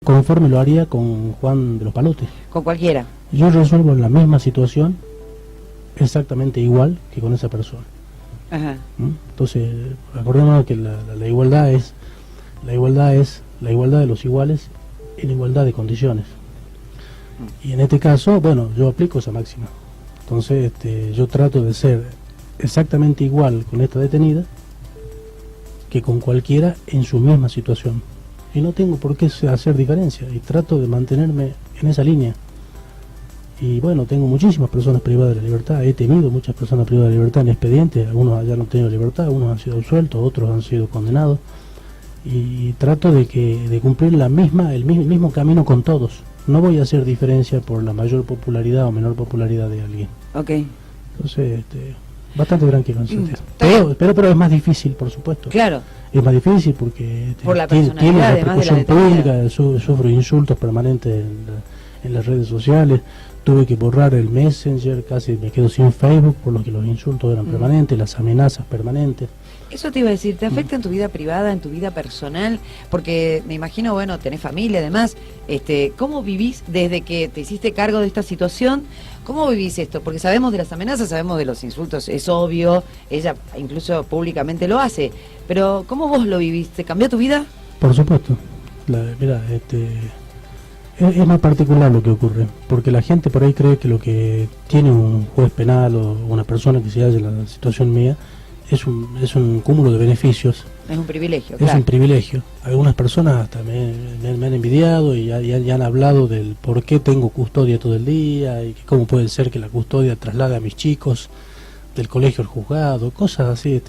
conforme lo haría con Juan de los Palotes. Con cualquiera. Yo resuelvo la misma situación exactamente igual que con esa persona. Ajá. Entonces, acordémonos que la igualdad es la igualdad de los iguales en igualdad de condiciones. Y en este caso, bueno, yo aplico esa máxima. Entonces, yo trato de ser exactamente igual con esta detenida que con cualquiera en su misma situación. Y no tengo por qué hacer diferencia, y trato de mantenerme en esa línea. Y bueno, tengo muchísimas personas privadas de la libertad, he tenido muchas personas privadas de libertad en expedientes, algunos ya no han tenido libertad, algunos han sido absueltos, otros han sido condenados, y trato de cumplir el mismo camino con todos. No voy a hacer diferencia por la mayor popularidad o menor popularidad de alguien. Ok. Entonces, bastante tranquilo en ese sentido. Pero es más difícil, por supuesto. Claro. Es más difícil porque por la tiene la repercusión pública, sufro insultos permanentes en las redes sociales. Tuve que borrar el Messenger, casi me quedo sin Facebook, por lo que los insultos eran permanentes, las amenazas permanentes. Eso te iba a decir, ¿te afecta en tu vida privada, en tu vida personal? Porque me imagino, bueno, tenés familia además, ¿cómo vivís desde que te hiciste cargo de esta situación? ¿Cómo vivís esto? Porque sabemos de las amenazas, sabemos de los insultos, es obvio, ella incluso públicamente lo hace, pero ¿cómo vos lo viviste? ¿Cambió tu vida? Por supuesto. Mira, es más particular lo que ocurre, porque la gente por ahí cree que lo que tiene un juez penal o una persona que se halla en la situación mía es un cúmulo de beneficios. Es un privilegio, Es un privilegio. Algunas personas hasta me han envidiado y ya han hablado del por qué tengo custodia todo el día y cómo puede ser que la custodia traslade a mis chicos del colegio al juzgado, cosas así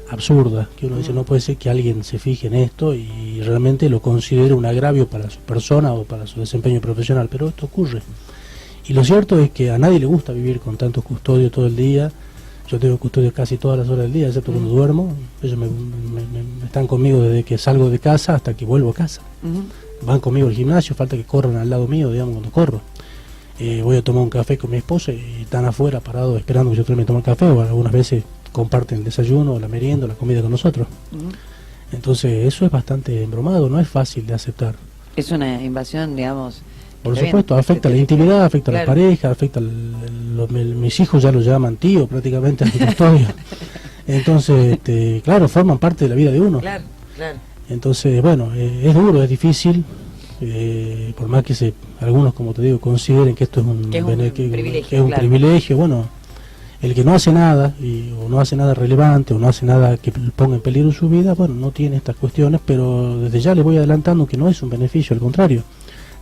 absurdas, que uno dice no puede ser que alguien se fije en esto y realmente lo considere un agravio para su persona o para su desempeño profesional, pero esto ocurre. Y lo cierto es que a nadie le gusta vivir con tanto custodio todo el día. Yo tengo custodio casi todas las horas del día, excepto cuando duermo. Ellos me están conmigo desde que salgo de casa hasta que vuelvo a casa. Van conmigo al gimnasio, falta que corran al lado mío, digamos, cuando corro. Voy a tomar un café con mi esposa y están afuera parados esperando que yo termine de tomar café, o algunas veces comparten el desayuno, la merienda, la comida con nosotros. Entonces eso es bastante embromado, no es fácil de aceptar. Es una invasión, digamos. Por supuesto, afecta la intimidad, afecta a la pareja, afecta mis hijos ya lo llaman tío prácticamente a mi custodio. Entonces, claro, forman parte de la vida de uno. Claro, claro. Entonces, bueno, es duro, es difícil, por más que algunos, como te digo, consideren que esto es un privilegio, bueno, el que no hace nada, o no hace nada relevante, o no hace nada que ponga en peligro su vida, bueno, no tiene estas cuestiones, pero desde ya le voy adelantando que no es un beneficio, al contrario,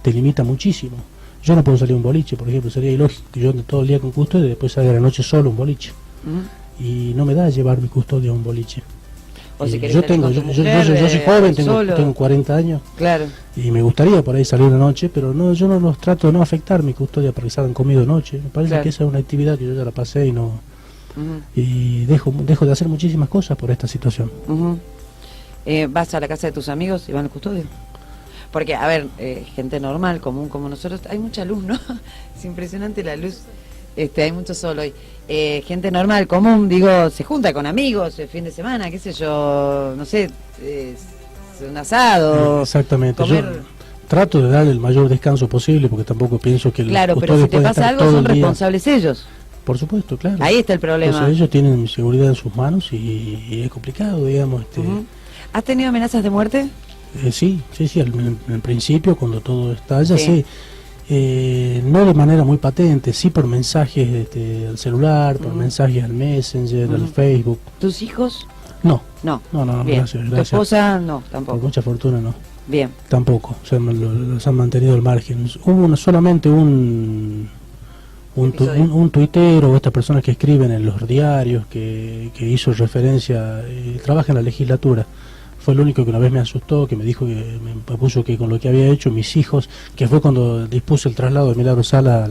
te limita muchísimo. Yo no puedo salir a un boliche, por ejemplo, sería ilógico que yo ande todo el día con custodia y después salga a la noche solo a un boliche. Y no me da llevar mi custodia a un boliche. O si yo soy joven, tengo 40 años, claro, y me gustaría por ahí salir una noche, pero no, yo no los trato de no afectar mi custodia para que salgan conmigo de noche. Me parece que esa es una actividad que yo ya la pasé y no y dejo de hacer muchísimas cosas por esta situación. ¿Vas a la casa de tus amigos y van al custodio? Porque, a ver, gente normal, común como nosotros, hay mucha luz, ¿no? Es impresionante la luz, hay mucho sol hoy. Gente normal, común, digo, se junta con amigos el fin de semana, qué sé yo, no sé, un asado. Exactamente, comer. yo trato de darle el mayor descanso posible porque tampoco pienso que claro, pero si te pasa algo son responsables ellos. Por supuesto, claro. Ahí está el problema. Entonces ellos tienen mi seguridad en sus manos y es complicado, digamos. ¿Has tenido amenazas de muerte? Sí, en principio cuando todo estalla, sí. No de manera muy patente, sí por mensajes al celular, por mensajes al Messenger, al Facebook. ¿Tus hijos? No, Bien. gracias. ¿Tu esposa? No, tampoco. Por mucha fortuna no. Bien. Tampoco, o sea, los han mantenido al margen. Hubo solamente un tuitero o estas personas que escriben en los diarios que hizo referencia, trabaja en la legislatura. Fue el único que una vez me asustó, que me dijo que me puso que con lo que había hecho mis hijos, que fue cuando dispuso el traslado de Milagro Sala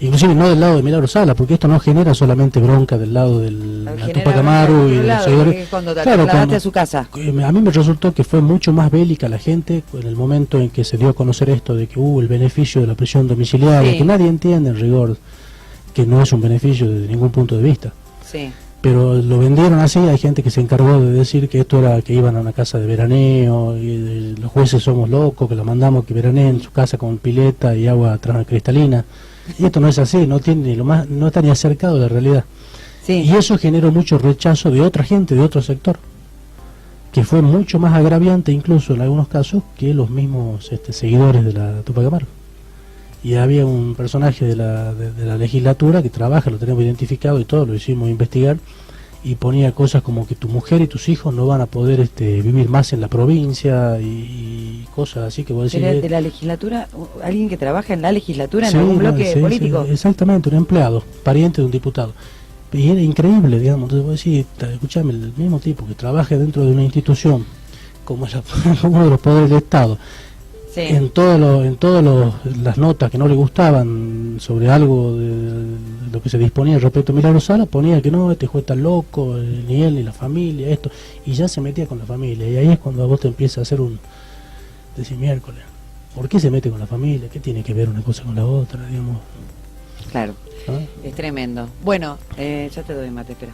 inclusive no del lado de Milagro Sala, porque esto no genera solamente bronca del lado del Tupac Amaru y de los seguidores. Cuando te trasladaste a su casa. A mí me resultó que fue mucho más bélica la gente en el momento en que se dio a conocer esto de que hubo el beneficio de la prisión domiciliaria, que nadie entiende en rigor que no es un beneficio desde ningún punto de vista. Sí. pero lo vendieron así. Hay gente que se encargó de decir que esto era que iban a una casa de veraneo, y los jueces somos locos, que la mandamos que veraneen en su casa con pileta y agua cristalina. Y esto no es así, no tiene ni lo más, no está ni acercado de la realidad. Sí. Y eso generó mucho rechazo de otra gente, de otro sector, que fue mucho más agraviante incluso en algunos casos que los mismos seguidores de la Tupac Amaru. Y había un personaje de la legislatura que trabaja, lo tenemos identificado y todo, lo hicimos investigar, y ponía cosas como que tu mujer y tus hijos no van a poder vivir más en la provincia, y cosas así que vos decís... ¿De la legislatura? ¿Alguien que trabaja en la legislatura, en algún bloque político? Sí, exactamente, un empleado, pariente de un diputado. Y era increíble, digamos. Entonces vos decís, escuchame, el mismo tipo que trabaja dentro de una institución como uno de los poderes del Estado, sí, en todas las notas que no le gustaban sobre algo de lo que se disponía respecto a Milagro Sala, ponía que no, este juez está loco, ni él ni la familia, esto, y ya se metía con la familia. Y ahí es cuando a vos te empieza a hacer decir, miércoles, ¿por qué se mete con la familia? ¿Qué tiene que ver una cosa con la otra, digamos? Claro. ¿Ah? Es tremendo. Bueno, ya te doy mate, espera.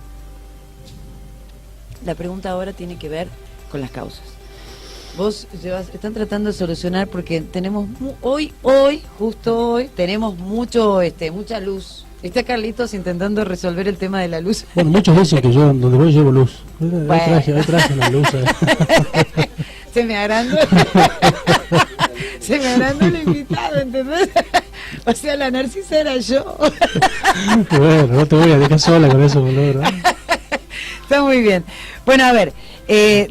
La pregunta ahora tiene que ver con las causas. Vos están tratando de solucionar porque tenemos justo hoy, tenemos mucha luz. Está Carlitos intentando resolver el tema de la luz. Bueno, muchos dicen que yo donde voy llevo luz. Bueno. Ahí traje una luz. Se me agrandó. Se me agrandó el invitado, ¿entendés? O sea, la Narcisa era yo. Bueno, no te voy a dejar sola con eso, boludo. Está muy bien. Bueno, a ver,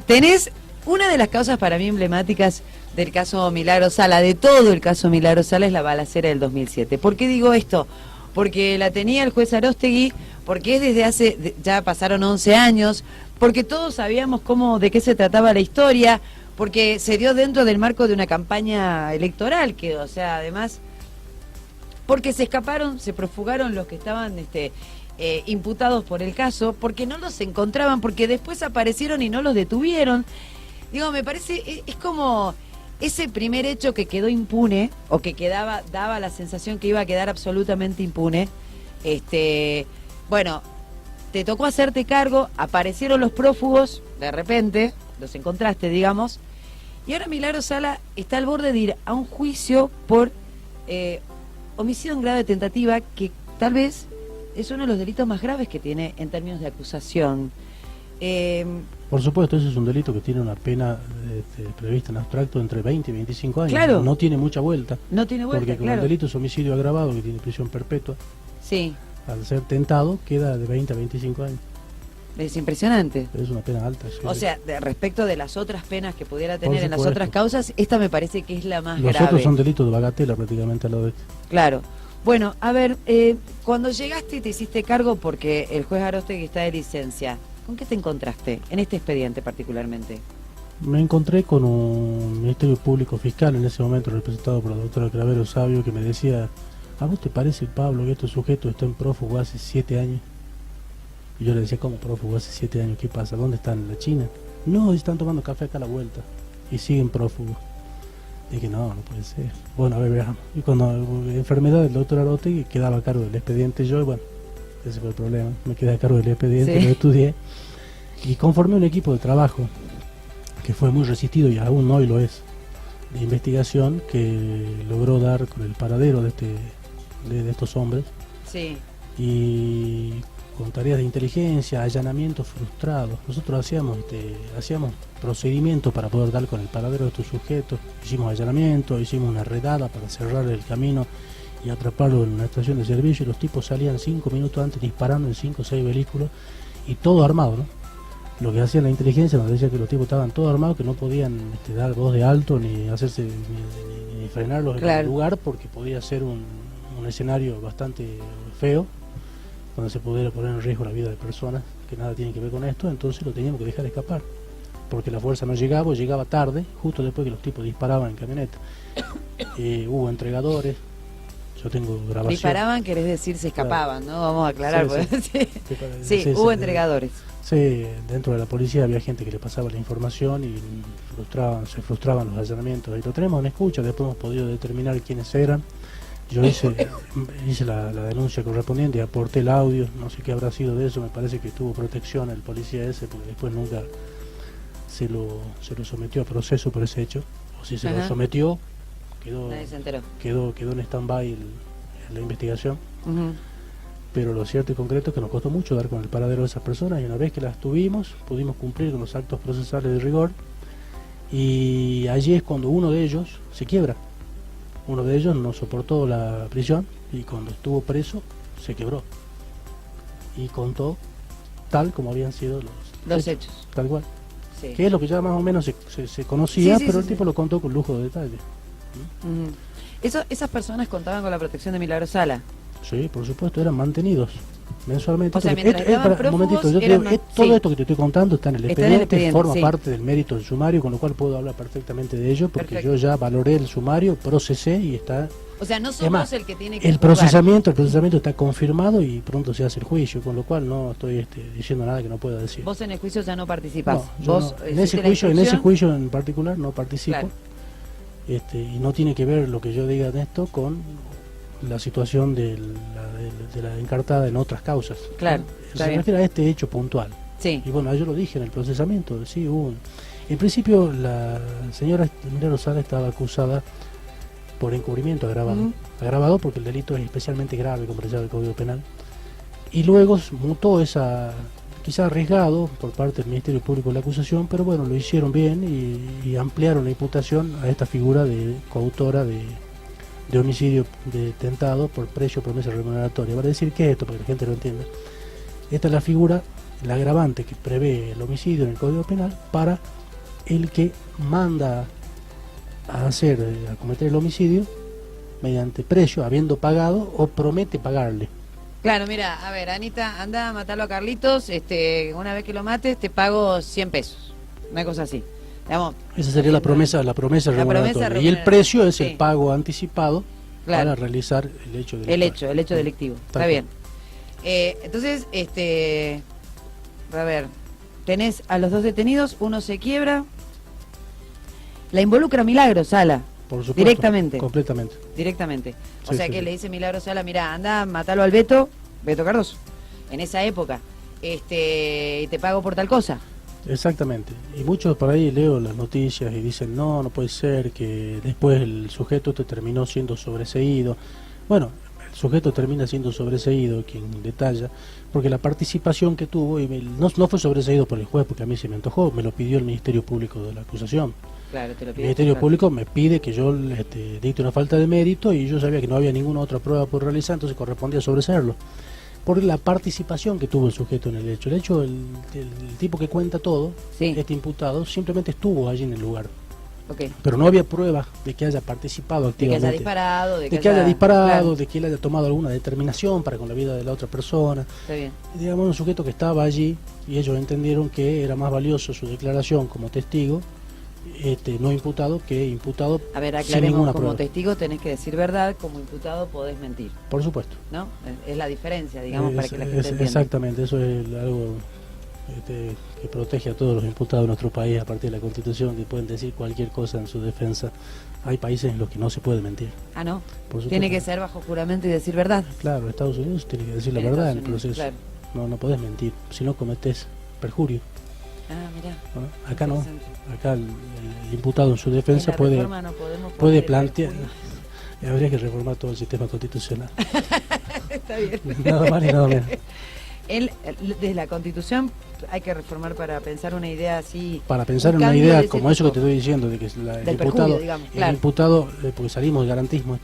tenés una de las causas para mí emblemáticas del caso Milagro Sala, de todo el caso Milagro Sala, es la balacera del 2007. ¿Por qué digo esto? Porque la tenía el juez Aróstegui, porque es desde ya pasaron 11 años, porque todos sabíamos de qué se trataba la historia, porque se dio dentro del marco de una campaña electoral, que, o sea, además, porque se escaparon, se profugaron los que estaban imputados por el caso, porque no los encontraban, porque después aparecieron y no los detuvieron. Digo, me parece, es como ese primer hecho que quedó impune, o que daba la sensación que iba a quedar absolutamente impune. Bueno, te tocó hacerte cargo, aparecieron los prófugos, de repente, los encontraste, digamos, y ahora Milagro Sala está al borde de ir a un juicio por homicidio en grado de tentativa, que tal vez es uno de los delitos más graves que tiene en términos de acusación. Por supuesto, ese es un delito que tiene una pena prevista en abstracto entre 20 y 25 años. Claro. No tiene mucha vuelta. No tiene vuelta, porque como el delito es homicidio agravado, que tiene prisión perpetua, sí, al ser tentado, queda de 20 a 25 años. Es impresionante. Es una pena alta. Sí. O sea, respecto de las otras penas que pudiera tener en las otras causas, esta me parece que es la más grave. Los otros son delitos de bagatela prácticamente a lo de este. Claro. Bueno, a ver, cuando llegaste y te hiciste cargo, porque el juez Aróstegui está de licencia, ¿con qué te encontraste en este expediente particularmente? Me encontré con un Ministerio Público Fiscal en ese momento, representado por la doctora Cravero Sabio, que me decía, ¿a vos te parece, Pablo, que este sujeto está en prófugo hace 7 años? Y yo le decía, ¿cómo prófugo hace 7 años? ¿Qué pasa? ¿Dónde están? ¿En la China? No, están tomando café acá a la vuelta y siguen prófugos. Dije, no puede ser. Bueno, a ver, veamos. Y cuando la enfermedad del doctor Aróstegui, quedaba a cargo del expediente yo, y bueno, ese fue el problema. Me quedé a cargo del expediente, sí, lo estudié y conformé un equipo de trabajo que fue muy resistido y aún hoy lo es, de investigación, que logró dar con el paradero de estos hombres. Sí. Y con tareas de inteligencia, allanamientos frustrados. Nosotros hacíamos procedimientos para poder dar con el paradero de estos sujetos. Hicimos allanamientos, hicimos una redada para cerrar el camino y atraparlo en una estación de servicio, y los tipos salían 5 minutos antes disparando en 5 o 6 vehículos, y todo armado, ¿no? Lo que hacía la inteligencia nos decía que los tipos estaban todos armados, que no podían dar voz de alto ni hacerse ni frenarlos, claro, en el lugar, porque podía ser un escenario bastante feo, donde se pudiera poner en riesgo la vida de personas que nada tienen que ver con esto. Entonces lo teníamos que dejar escapar, porque la fuerza no llegaba, o llegaba tarde, justo después que los tipos disparaban en camioneta. Hubo entregadores, yo tengo grabación. Disparaban, querés decir, se escapaban, claro, ¿no? Vamos a aclarar. Sí, hubo entregadores. Sí, dentro de la policía había gente que le pasaba la información y se frustraban los allanamientos. Y lo tenemos en escucha, después hemos podido determinar quiénes eran. Yo hice la denuncia correspondiente y aporté el audio, no sé qué habrá sido de eso, me parece que tuvo protección el policía ese, porque después nunca se lo sometió a proceso por ese hecho, o si se lo sometió, nadie se enteró. quedó en stand-by la investigación. Pero lo cierto y concreto es que nos costó mucho dar con el paradero de esas personas, y una vez que las tuvimos, pudimos cumplir con los actos procesales de rigor, y allí es cuando uno de ellos se quiebra. Uno de ellos no soportó la prisión y cuando estuvo preso se quebró y contó tal como habían sido los hechos, tal cual. Sí. Que es lo que ya más o menos se conocía, pero el tipo lo contó con lujo de detalle. Esas personas contaban con la protección de Milagro Sala. Sí, por supuesto, eran mantenidos mensualmente. O sea, mientras estaban prófugos, un momentito, todo esto que te estoy contando está en el expediente, forma parte del mérito del sumario, con lo cual puedo hablar perfectamente de ello, porque yo ya valoré el sumario, procesé y está... O sea, no somos el que tiene que el procesamiento está confirmado y pronto se hace el juicio, con lo cual no estoy diciendo nada que no pueda decir. Vos en el juicio ya no participás. No, vos no. En ese juicio en particular no participo. Claro. Y no tiene que ver lo que yo diga de esto con la situación de la encartada en otras causas. Claro. Se refiere a este hecho puntual. Sí. Y bueno, yo lo dije en el procesamiento. Sí, en principio la señora Milagro Sala estaba acusada por encubrimiento agravado. Agravado porque el delito es especialmente grave, como decía el Código Penal. Y luego mutó quizá arriesgado por parte del Ministerio Público la acusación, pero bueno, lo hicieron bien y ampliaron la imputación a esta figura de coautora de homicidio tentado por precio o promesa remuneratoria. Vale decir, ¿qué es esto? Para que la gente lo entienda. Esta es la figura, la agravante que prevé el homicidio en el Código Penal para el que manda a cometer el homicidio mediante precio, habiendo pagado o promete pagarle. Claro, mira, a ver, Anita, anda a matarlo a Carlitos, una vez que lo mates te pago 100 pesos, una cosa así. Digamos, esa sería la promesa remuneratoria. Y el precio es el pago anticipado para realizar el hecho delictivo. El hecho delictivo. Está bien. Entonces, a ver, tenés a los dos detenidos, uno se quiebra, la involucra Milagro Sala. Por supuesto, directamente. Completamente. Directamente. O sea que le dice Milagro Sala, mira, anda, matalo al Beto Cardoso, en esa época, y te pago por tal cosa. Exactamente, y muchos por ahí leo las noticias y dicen no puede ser que después el sujeto terminó siendo sobreseído. Bueno, el sujeto termina siendo sobreseído, quien detalla, porque la participación que tuvo, y no fue sobreseído por el juez porque a mí se me antojó, me lo pidió el Ministerio Público de la acusación. Claro, te lo el Ministerio Público me pide que yo dicte una falta de mérito y yo sabía que no había ninguna otra prueba por realizar, entonces correspondía sobreseerlo. Por la participación que tuvo el sujeto en el hecho. El hecho, el tipo que cuenta todo, este imputado, simplemente estuvo allí en el lugar. Pero no había pruebas de que haya participado activamente. De que haya disparado, de que haya disparado, de que él haya tomado alguna determinación para con la vida de la otra persona. Está bien. Digamos, un sujeto que estaba allí y ellos entendieron que era más valioso su declaración como testigo, no imputado, que imputado. A ver, sin ninguna como prueba. Testigo tenés que decir verdad, como imputado podés mentir. Por supuesto. ¿No? Es la diferencia, digamos, para que la gente entienda. Exactamente, eso es algo que protege a todos los imputados de nuestro país a partir de la Constitución, que pueden decir cualquier cosa en su defensa. Hay países en los que no se puede mentir. Ah, ¿no? Tiene que ser bajo juramento y decir verdad. Claro, Estados Unidos tiene que decir la verdad en el proceso. Claro. No podés mentir, si no cometés perjurio. Ah, mirá. ¿No? Acá no. Acá el imputado en su defensa puede plantear. Habría que reformar todo el sistema constitucional. Está bien. Nada más ni nada menos. Desde la Constitución hay que reformar para pensar una idea así. Para pensar en una idea como eso que te estoy diciendo, de que el imputado, porque salimos del garantismo,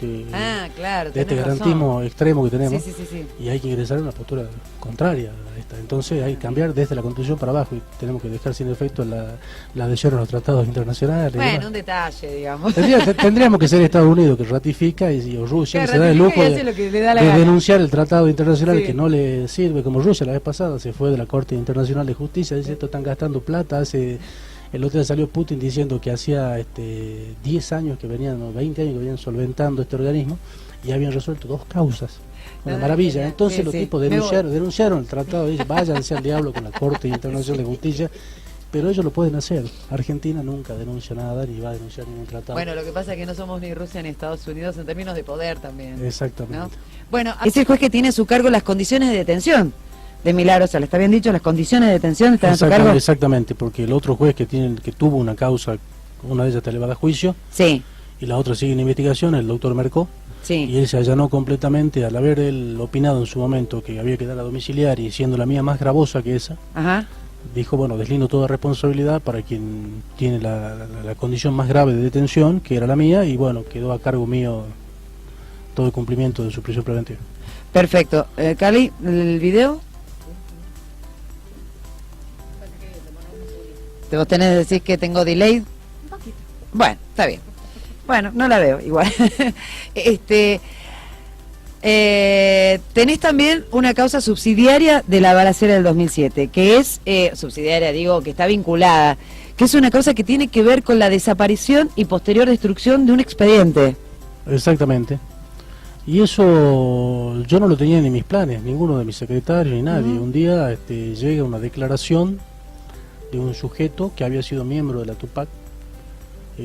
claro, de este garantismo extremo que tenemos, sí. Y hay que ingresar en una postura contraria a esta. Entonces hay que cambiar desde la Constitución para abajo y tenemos que dejar sin efecto la adhesión a los tratados internacionales. Bueno, un detalle, digamos. Tendríamos que ser Estados Unidos que ratifica o Rusia que se da el lujo de denunciar el tratado internacional que no le sirve, como Rusia la vez pasada se fue de la Corte Internacional de Justicia, dice esto están gastando plata. El otro día salió Putin diciendo que hacía 10 años que venían, o 20 años que venían solventando este organismo y habían resuelto 2 causas. Una maravilla. Entonces los tipos denunciaron el tratado y dicen váyanse al diablo con la Corte Internacional de Justicia pero ellos lo pueden hacer. Argentina nunca denuncia nada ni va a denunciar ningún tratado. Bueno, lo que pasa es que no somos ni Rusia ni Estados Unidos en términos de poder también. Exactamente. ¿No? Bueno, es el juez que tiene a su cargo las condiciones de detención de Milagro Sala. ¿Está bien dicho? Las condiciones de detención están a su cargo. Exactamente, porque el otro juez que tuvo una causa, una de ellas está elevada a juicio, sí, y la otra sigue en investigación, el doctor Mercó. Sí. Y él se allanó completamente al haber él opinado en su momento que había que dar a domiciliar, y siendo la mía más gravosa que esa, ajá, dijo, bueno, deslindo toda responsabilidad para quien tiene la condición más grave de detención, que era la mía, y bueno, quedó a cargo mío todo el cumplimiento de su prisión preventiva. Perfecto. Cali, ¿el video? ¿Vos tenés que decir que tengo delay? Un poquito. Bueno, está bien. Bueno, no la veo igual. Tenés también una causa subsidiaria de la balacera del 2007, que es, subsidiaria digo, que está vinculada, que es una causa que tiene que ver con la desaparición y posterior destrucción de un expediente. Exactamente. Y eso yo no lo tenía ni en mis planes, ninguno de mis secretarios ni nadie. Un día llega una declaración de un sujeto que había sido miembro de la Tupac,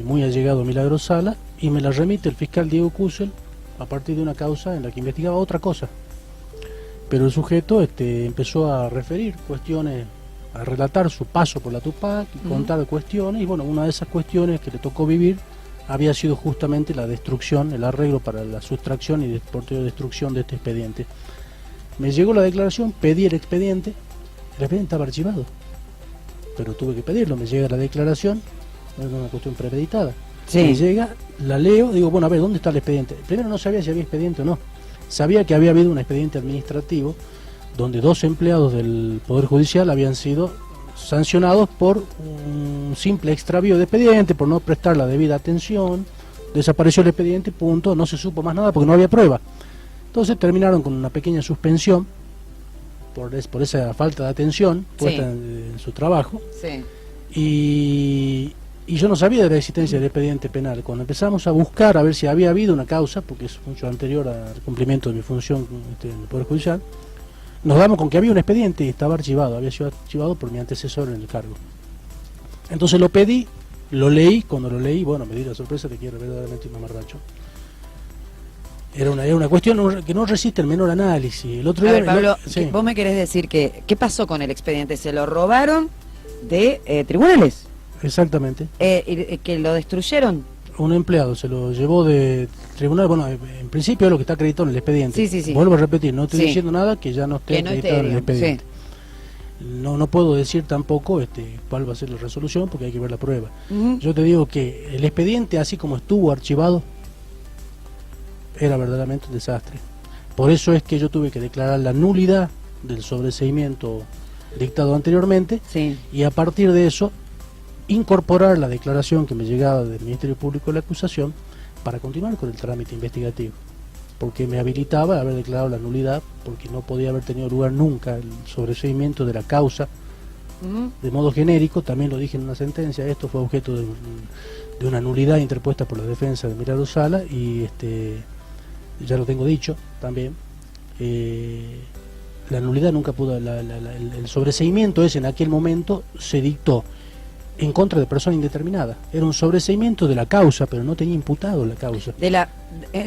muy allegado a Milagro Sala, y me la remite el fiscal Diego Kusel a partir de una causa en la que investigaba otra cosa. Pero el sujeto empezó a referir cuestiones, a relatar su paso por la Tupac, y contar cuestiones, y bueno, una de esas cuestiones que le tocó vivir había sido justamente la destrucción, el arreglo para la sustracción y posterior destrucción de este expediente. Me llegó la declaración, pedí el expediente estaba archivado, pero tuve que pedirlo. Me llega la declaración, no es una cuestión premeditada. Sí. Me llega, la leo, digo, bueno, a ver, ¿dónde está el expediente? Primero no sabía si había expediente o no. Sabía que había habido un expediente administrativo donde 2 empleados del Poder Judicial habían sido sancionados por un simple extravío de expediente, por no prestar la debida atención. Desapareció el expediente, punto, no se supo más nada porque no había prueba. Entonces terminaron con una pequeña suspensión por esa falta de atención puesta en su trabajo. Sí. Y yo no sabía de la existencia del expediente penal. Cuando empezamos a buscar a ver si había habido una causa, porque es mucho anterior al cumplimiento de mi función en el Poder Judicial, nos damos con que había un expediente y estaba archivado, había sido archivado por mi antecesor en el cargo. Entonces lo pedí, lo leí, cuando lo leí, bueno, me di la sorpresa de que era verdaderamente un mamarracho. Era una cuestión que no resiste el menor análisis. El otro día, Pablo, sí. vos me querés decir que, ¿qué pasó con el expediente? ¿Se lo robaron de tribunales? Exactamente. ¿Que lo destruyeron? Un empleado se lo llevó de tribunal, bueno, en principio es lo que está acreditado en el expediente. Sí. Vuelvo a repetir, no estoy diciendo nada que ya no esté acreditado en el esté, expediente. No puedo decir tampoco cuál va a ser la resolución porque hay que ver la prueba. Yo te digo que el expediente, así como estuvo archivado, era verdaderamente un desastre. Por eso es que yo tuve que declarar la nulidad del sobreseimiento dictado anteriormente, y a partir de eso incorporar la declaración que me llegaba del Ministerio Público de la acusación para continuar con el trámite investigativo, porque me habilitaba a haber declarado la nulidad, porque no podía haber tenido lugar nunca el sobreseimiento de la causa de modo genérico. También lo dije en una sentencia, esto fue objeto de una nulidad interpuesta por la defensa de Milagro Sala, y ya lo tengo dicho también. La nulidad nunca pudo, el sobreseimiento ese en aquel momento se dictó en contra de persona indeterminada. Era un sobreseimiento de la causa, pero no tenía imputado la causa. ¿Era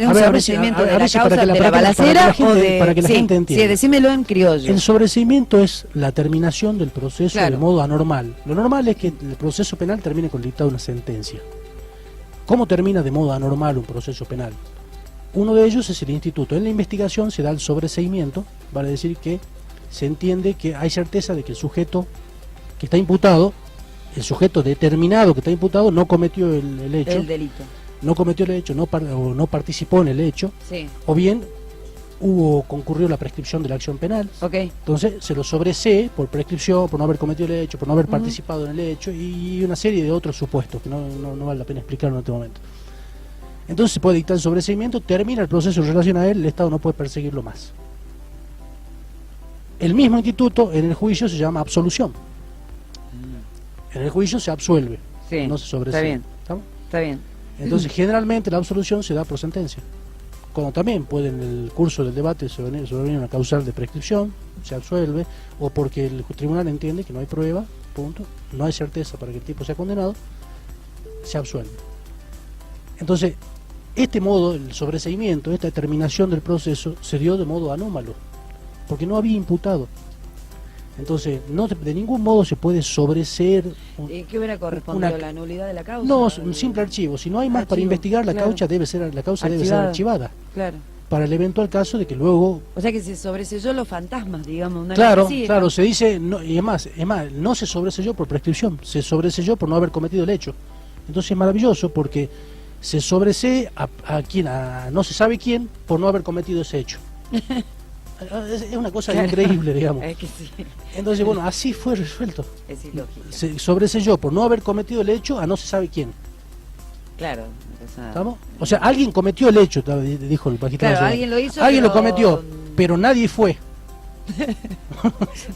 un sobreseimiento de la causa de la balacera o de...? Para que la gente entienda. Sí, decímelo en criollo. El sobreseimiento es la terminación del proceso de modo anormal. Lo normal es que el proceso penal termine con el dictado de una sentencia. ¿Cómo termina de modo anormal un proceso penal? Uno de ellos es el instituto. En la investigación se da el sobreseimiento, vale decir que se entiende que hay certeza de que el sujeto que está imputado, el sujeto determinado que está imputado, no cometió el hecho. El delito. No cometió el hecho, no participó en el hecho, o bien concurrió la prescripción de la acción penal. Entonces se lo sobresee por prescripción, por no haber cometido el hecho, por no haber participado en el hecho, y una serie de otros supuestos que no vale la pena explicar en este momento. Entonces se puede dictar el sobreseimiento, termina el proceso en relación a él, el Estado no puede perseguirlo más. El mismo instituto en el juicio se llama absolución. En el juicio se absuelve, no se sobresee. Está bien. Entonces generalmente la absolución se da por sentencia. Cuando también puede en el curso del debate sobrevenir una causal de prescripción, se absuelve, o porque el tribunal entiende que no hay prueba, punto, no hay certeza para que el tipo sea condenado, se absuelve. Entonces, este modo, el sobreseimiento, esta determinación del proceso, se dio de modo anómalo, porque no había imputado. Entonces, no de ningún modo se puede sobreseer. ¿Qué hubiera correspondido a la nulidad de la causa? No, un simple archivo. Si no hay más para investigar, la claro. causa debe ser archivada. Claro. Para el eventual caso de que luego... O sea que se sobreselló los fantasmas, digamos. Una Claro, así, claro, se dice, no, y es más, no se sobreselló por prescripción, se sobreselló por no haber cometido el hecho. Entonces es maravilloso porque se sobresee a quien, a no se sabe quién, por no haber cometido ese hecho. Es una cosa increíble, digamos. Es que sí. Entonces, bueno, así fue resuelto. Es ilógico. Se sobreselló por no haber cometido el hecho a no se sabe quién. Claro. ¿Estamos? O sea, alguien cometió el hecho, dijo el magistrado. Claro, alguien lo hizo. Alguien pero... lo cometió, pero nadie fue.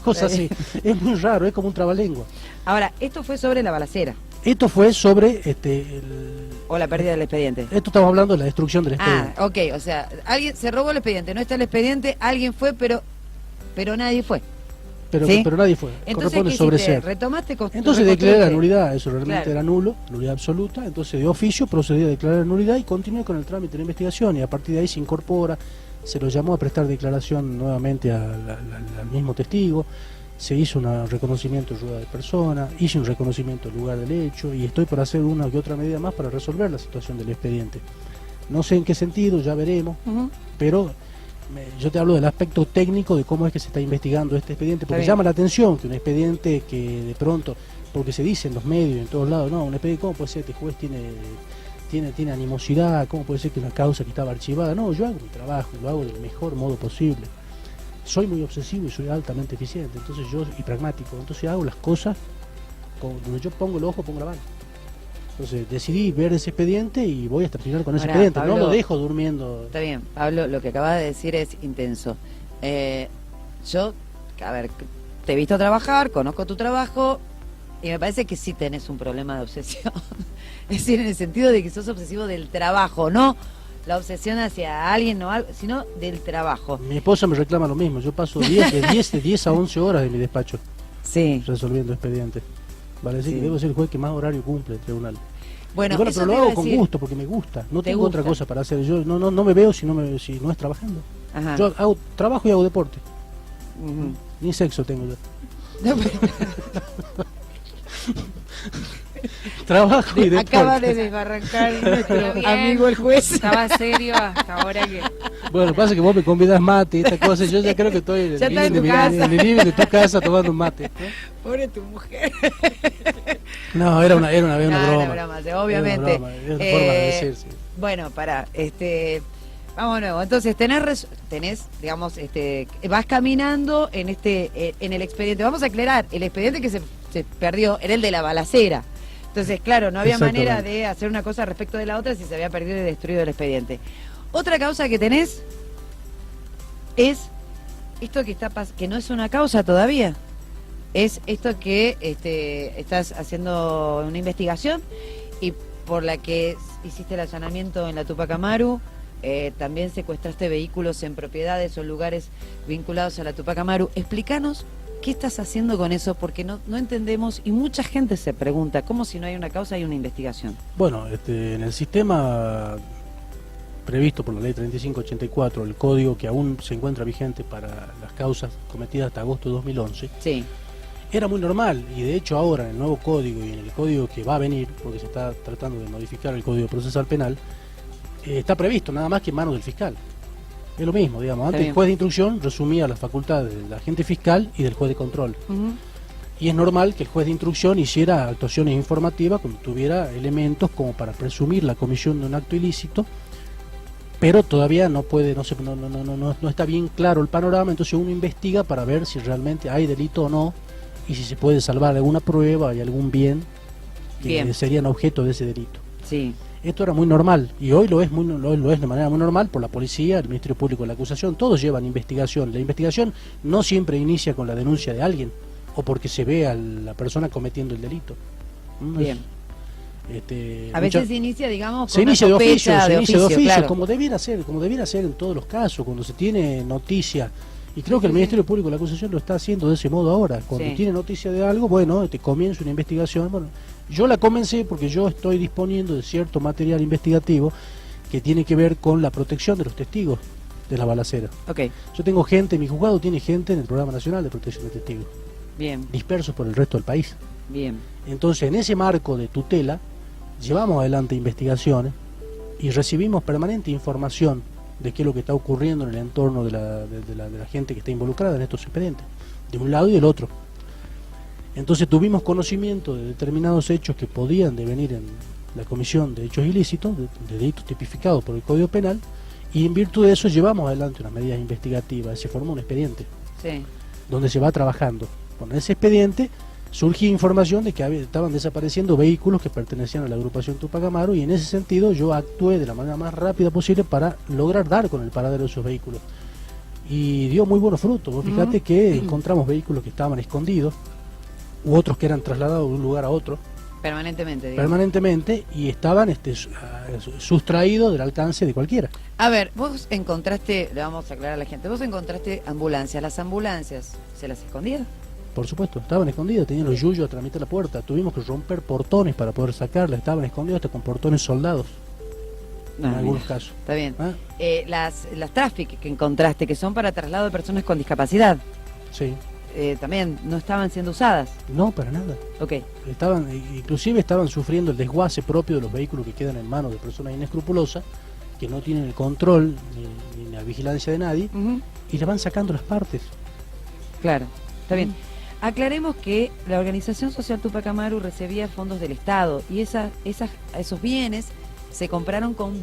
Cosa así. Es muy raro, es como un trabalengua. Ahora, esto fue sobre la balacera. Esto fue sobre o la pérdida del expediente. Esto estamos hablando de la destrucción del expediente. Ah, ok, o sea, alguien se robó el expediente, no está el expediente, alguien fue, pero nadie fue. Pero, ¿sí? Pero nadie fue. Entonces, corresponde sobreseer. ¿Retomaste? Entonces declaré la nulidad, eso realmente claro. era nulo, nulidad absoluta. Entonces de oficio procedí a declarar la nulidad y continué con el trámite de investigación. Y a partir de ahí se incorpora, se lo llamó a prestar declaración nuevamente al mismo testigo. Se hizo un reconocimiento de rueda de persona, hice un reconocimiento del lugar del hecho y estoy por hacer una y otra medida más para resolver la situación del expediente. No sé en qué sentido, ya veremos, pero yo te hablo del aspecto técnico de cómo es que se está investigando este expediente, porque llama la atención que un expediente que de pronto, porque se dice en los medios, en todos lados, no, un expediente, ¿cómo puede ser que el juez tiene animosidad? ¿Cómo puede ser que una causa que estaba archivada? No, yo hago mi trabajo, lo hago del mejor modo posible. Soy muy obsesivo y soy altamente eficiente, entonces y pragmático, entonces hago las cosas donde yo pongo el ojo, pongo la mano. Entonces decidí ver ese expediente y voy a terminar con ese expediente, Pablo, no lo dejo durmiendo. Está bien, Pablo, lo que acabas de decir es intenso. Yo, a ver, te he visto trabajar, conozco tu trabajo y me parece que sí tenés un problema de obsesión. Es decir, en el sentido de que sos obsesivo del trabajo, no la obsesión hacia alguien, no algo, sino del trabajo. Mi esposa me reclama lo mismo, yo paso de 10 a 11 horas de mi despacho resolviendo expedientes. Vale, así que debo ser el juez que más horario cumple el tribunal. Bueno, pero lo hago con gusto porque me gusta, no tengo otra cosa para hacer. Yo no me veo si no es trabajando. Ajá. Yo hago trabajo y hago deporte. Ni sexo tengo yo. Trabajo y deporte. Acaba de desbarrancar nuestro amigo el juez. Estaba serio hasta ahora que... Bueno, pasa que vos me convidas mate y estas cosas. Yo ya creo que estoy en el living de tu casa tomando un mate. Pobre tu mujer. No, era una broma. Era broma, obviamente. Era una forma de decir, sí. Bueno, vamos de nuevo. Entonces, tenés, digamos, vas caminando en el expediente. Vamos a aclarar, el expediente que se perdió era el de la balacera. Entonces, claro, no había manera de hacer una cosa respecto de la otra si se había perdido y destruido el expediente. Otra causa que tenés es esto que no es una causa todavía. Es esto que estás haciendo una investigación y por la que hiciste el allanamiento en la Tupac Amaru, también secuestraste vehículos en propiedades o lugares vinculados a la Tupac Amaru. Explícanos qué estás haciendo con eso, porque no entendemos y mucha gente se pregunta, ¿cómo si no hay una causa hay una investigación? Bueno, en el sistema previsto por la ley 3584, el código que aún se encuentra vigente para las causas cometidas hasta agosto de 2011, era muy normal, y de hecho ahora en el nuevo código y en el código que va a venir, porque se está tratando de modificar el Código Procesal Penal, está previsto nada más que en manos del fiscal. Es lo mismo, digamos, antes el juez de instrucción resumía las facultades del agente fiscal y del juez de control. Y es normal que el juez de instrucción hiciera actuaciones informativas cuando tuviera elementos como para presumir la comisión de un acto ilícito, pero todavía no está bien claro el panorama, entonces uno investiga para ver si realmente hay delito o no, y si se puede salvar alguna prueba y algún bien que serían objeto de ese delito. Esto era muy normal, y hoy lo es de manera muy normal por la policía, el Ministerio Público de la acusación, todos llevan investigación. La investigación no siempre inicia con la denuncia de alguien, o porque se ve a la persona cometiendo el delito. A veces se inicia, digamos, se inicia de oficio, claro. como debiera ser en todos los casos, cuando se tiene noticia Y creo que el Ministerio Público de la Acusación lo está haciendo de ese modo ahora. Cuando Sí. tiene noticia de algo, bueno, te comienza una investigación. Bueno, yo la comencé porque yo estoy disponiendo de cierto material investigativo que tiene que ver con la protección de los testigos de la balacera. Ok, Yo tengo gente, mi juzgado tiene gente en el Programa Nacional de Protección de Testigos, bien, dispersos por el resto del país. bien. Entonces, en ese marco de tutela, llevamos adelante investigaciones y recibimos permanente información de qué es lo que está ocurriendo en el entorno de la gente que está involucrada en estos expedientes, de un lado y del otro. Entonces tuvimos conocimiento de determinados hechos que podían devenir en la comisión de hechos ilícitos, de delitos tipificados por el Código Penal, y en virtud de eso llevamos adelante unas medidas investigativas. Se formó un expediente Sí, donde se va trabajando. Con ese expediente surgió información de que estaban desapareciendo vehículos que pertenecían a la agrupación Tupac Amaru, y en ese sentido yo actué de la manera más rápida posible para lograr dar con el paradero de esos vehículos. Y dio muy buenos frutos. Vos fíjate que encontramos vehículos que estaban escondidos, u otros que eran trasladados de un lugar a otro permanentemente, digamos. permanentemente, y estaban sustraídos del alcance de cualquiera. A ver, vos encontraste, le vamos a aclarar a la gente, vos encontraste ambulancias, las ambulancias, ¿se las escondían? Por supuesto, estaban escondidos, tenían los yuyos a tramitar la puerta, tuvimos que romper portones para poder sacarlas, estaban escondidos hasta con portones soldados, en algunos casos. Está bien. ¿Ah? Las traffic que encontraste, que son para traslado de personas con discapacidad, Sí, también no estaban siendo usadas. no, para nada. Ok, Inclusive estaban sufriendo el desguace propio de los vehículos que quedan en manos de personas inescrupulosas, que no tienen el control ni la vigilancia de nadie, y le van sacando las partes. claro, está bien. Aclaremos que la Organización Social Tupac Amaru recibía fondos del Estado y esos bienes se compraron con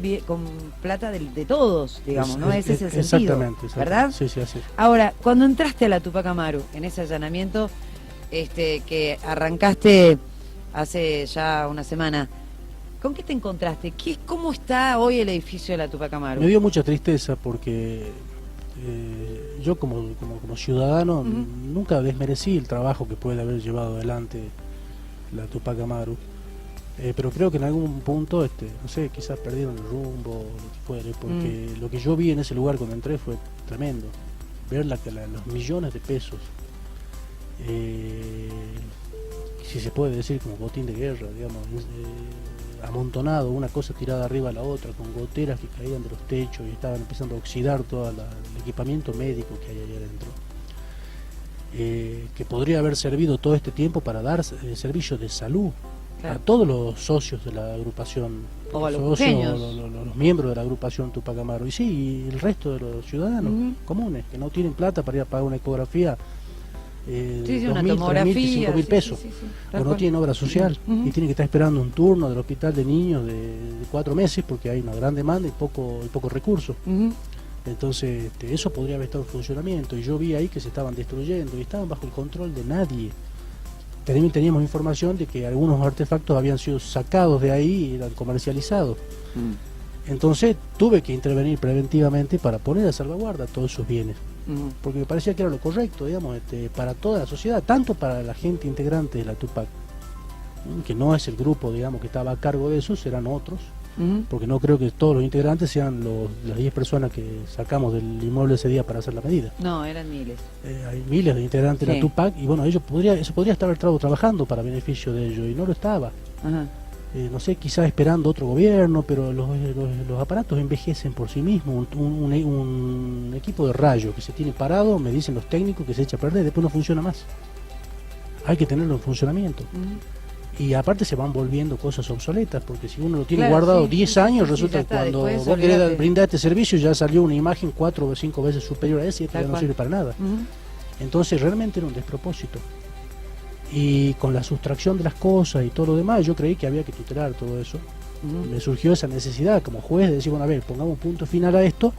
plata de todos, digamos, ¿no? Ese es el sentido, Exactamente. ¿verdad? Sí, sí, así. Ahora, cuando entraste a la Tupac Amaru, en ese allanamiento que arrancaste hace ya una semana, ¿con qué te encontraste? ¿Cómo está hoy el edificio de la Tupac Amaru? Me dio mucha tristeza porque yo como ciudadano nunca desmerecí el trabajo que puede haber llevado adelante la Tupac Amaru, pero creo que en algún punto, no sé, quizás perdieron el rumbo o lo que fuere, porque lo que yo vi en ese lugar cuando entré fue tremendo. Ver los millones de pesos, si se puede decir como botín de guerra, digamos, amontonado, una cosa tirada arriba a la otra, con goteras que caían de los techos y estaban empezando a oxidar todo el equipamiento médico que hay ahí adentro, que podría haber servido todo este tiempo para dar servicios de salud a todos los socios de la agrupación, o a los pequeños, los miembros de la agrupación Tupac Amaru, y sí, y el resto de los ciudadanos comunes que no tienen plata para ir a pagar una ecografía, una 2.000, tomografía, 3.000, 5.000 pesos, o no tienen obra social y tienen que estar esperando un turno del hospital de niños de 4 meses porque hay una gran demanda y pocos recursos. Entonces eso podría haber estado en funcionamiento, y yo vi ahí que se estaban destruyendo y estaban bajo el control de nadie. También teníamos información de que algunos artefactos habían sido sacados de ahí y eran comercializados. Entonces tuve que intervenir preventivamente para poner a salvaguarda todos esos bienes, porque me parecía que era lo correcto, digamos, para toda la sociedad, tanto para la gente integrante de la Tupac, que no es el grupo, digamos, que estaba a cargo de eso, serán otros, porque no creo que todos los integrantes sean las 10 personas que sacamos del inmueble ese día para hacer la medida. No, eran miles. Hay miles de integrantes de la Tupac, y bueno, eso podría estar trabajando para beneficio de ellos, y no lo estaba. No sé, quizás esperando otro gobierno, pero los aparatos envejecen por sí mismos. Un equipo de rayo que se tiene parado, me dicen los técnicos, que se echa a perder, después no funciona más. Hay que tenerlo en funcionamiento. Y aparte se van volviendo cosas obsoletas, porque si uno lo tiene guardado 10 años, resulta que cuando vos querés brindar este servicio ya salió una imagen 4 o 5 veces superior a ese, y ya no sirve para nada. Entonces realmente era un despropósito. Y con la sustracción de las cosas y todo lo demás, yo creí que había que tutelar todo eso. Me surgió esa necesidad como juez de decir, bueno, a ver, pongamos punto final a esto.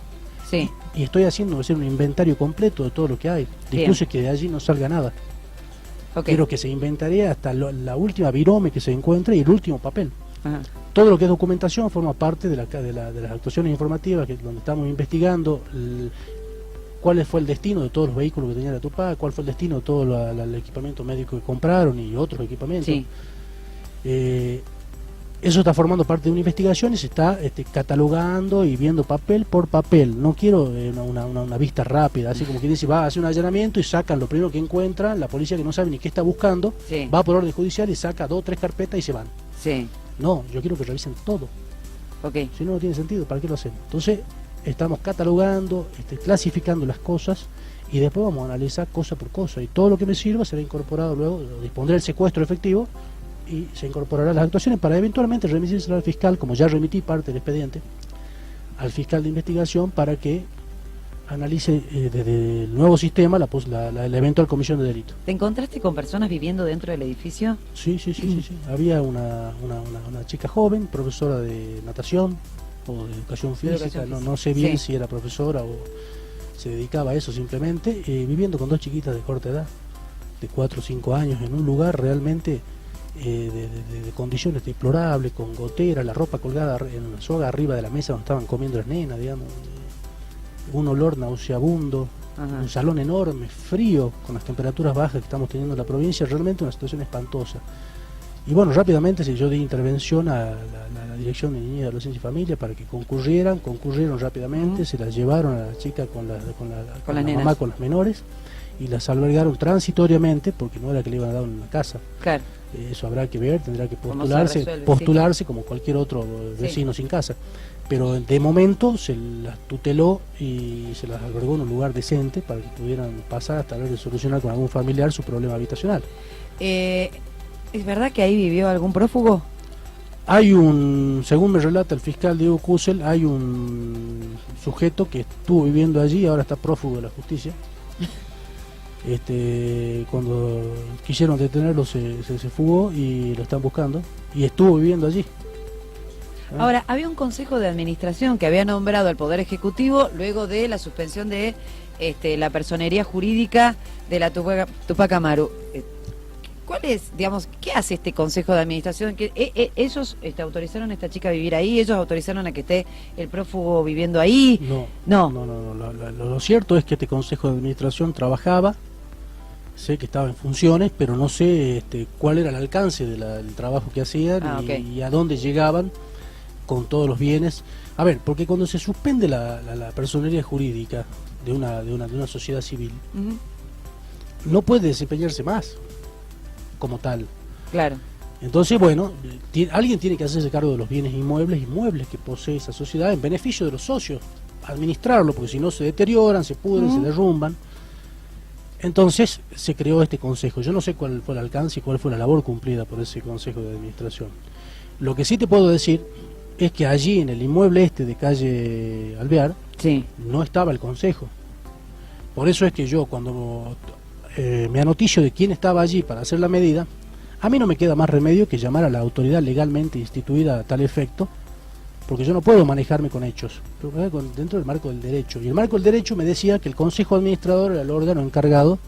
Y estoy haciendo un inventario completo de todo lo que hay. Incluso que de allí no salga nada. Quiero que se inventaría hasta la última virome que se encuentre y el último papel. Todo lo que es documentación forma parte de las actuaciones informativas donde estamos investigando cuál fue el destino de todos los vehículos que tenía la Tupac, cuál fue el destino de todo el equipamiento médico que compraron y otros equipamientos. Eso está formando parte de una investigación y se está catalogando y viendo papel por papel. No quiero una vista rápida, así como quien dice, va a hacer un allanamiento y sacan lo primero que encuentran, la policía que no sabe ni qué está buscando, Sí. va por orden judicial y saca 2 o 3 carpetas y se van. Sí, No, yo quiero que revisen todo. ok. Si no, no tiene sentido, ¿para qué lo hacemos? Entonces, estamos catalogando, clasificando las cosas y después vamos a analizar cosa por cosa. Y todo lo que me sirva será incorporado luego, dispondré el secuestro efectivo y se incorporará las actuaciones para eventualmente remitírselo al fiscal, como ya remití parte del expediente, al fiscal de investigación para que analice desde el nuevo sistema la eventual comisión de delito. ¿Te encontraste con personas viviendo dentro del edificio? Sí. Había una chica joven, profesora de natación o de educación física, no sé bien si era profesora o se dedicaba a eso simplemente, viviendo con 2 chiquitas de corta edad, de 4 o 5 años, en un lugar realmente de condiciones deplorables, con gotera, la ropa colgada en la soga arriba de la mesa donde estaban comiendo las nenas, digamos, un olor nauseabundo. Ajá. Un salón enorme, frío, con las temperaturas bajas que estamos teniendo en la provincia, realmente una situación espantosa. Y bueno, rápidamente yo di intervención a la Dirección de Niñez, Adolescencia y Familia para que concurrieron rápidamente, se las llevaron a la chica con la mamá, con las menores, y las albergaron transitoriamente, porque no era que le iban a dar una casa. Claro. Eso habrá que ver, tendrá que resuelve, postularse como cualquier otro vecino sin casa. Pero de momento se las tuteló y se las albergó en un lugar decente para que pudieran pasar hasta ver de solucionar con algún familiar su problema habitacional. ¿Es verdad que ahí vivió algún prófugo? Según me relata el fiscal Diego Kusel, hay un sujeto que estuvo viviendo allí y ahora está prófugo de la justicia. Cuando quisieron detenerlo se fugó y lo están buscando y estuvo viviendo allí. Ahora, había un consejo de administración que había nombrado al Poder Ejecutivo luego de la suspensión de la personería jurídica de la Tupac Amaru. ¿Cuál es, digamos, qué hace este consejo de administración? ¿Ellos autorizaron a esta chica a vivir ahí? ¿Ellos autorizaron a que esté el prófugo viviendo ahí? No. Lo cierto es que este consejo de administración trabajaba, sé que estaba en funciones, pero no sé cuál era el alcance del trabajo que hacían y a dónde llegaban con todos los bienes. A ver, porque cuando se suspende la personería jurídica de una sociedad civil, no puede desempeñarse más como tal. Claro. Entonces, bueno, alguien tiene que hacerse cargo de los bienes inmuebles que posee esa sociedad en beneficio de los socios, administrarlo, porque si no se deterioran, se pudren, se derrumban. Entonces se creó este consejo. Yo no sé cuál fue el alcance y cuál fue la labor cumplida por ese consejo de administración. Lo que sí te puedo decir es que allí en el inmueble de calle Alvear no estaba el consejo. Por eso es que yo cuando me anoticio de quién estaba allí para hacer la medida, a mí no me queda más remedio que llamar a la autoridad legalmente instituida a tal efecto, porque yo no puedo manejarme con hechos, pero dentro del marco del derecho. Y el marco del derecho me decía que el Consejo Administrador era el órgano encargado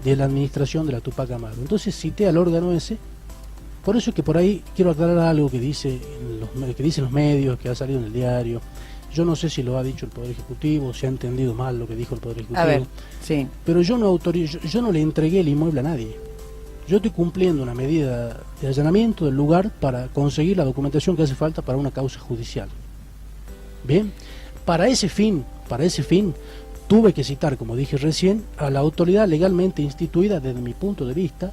de la administración de la Tupac Amaru. Entonces cité al órgano ese. Por eso es que por ahí quiero aclarar algo que dicen los medios, que ha salido en el diario. Yo no sé si lo ha dicho el Poder Ejecutivo, si ha entendido mal lo que dijo el Poder Ejecutivo. A ver, sí. Pero yo no le entregué el inmueble a nadie. Yo estoy cumpliendo una medida de allanamiento del lugar para conseguir la documentación que hace falta para una causa judicial. Bien, para ese fin, tuve que citar, como dije recién, a la autoridad legalmente instituida desde mi punto de vista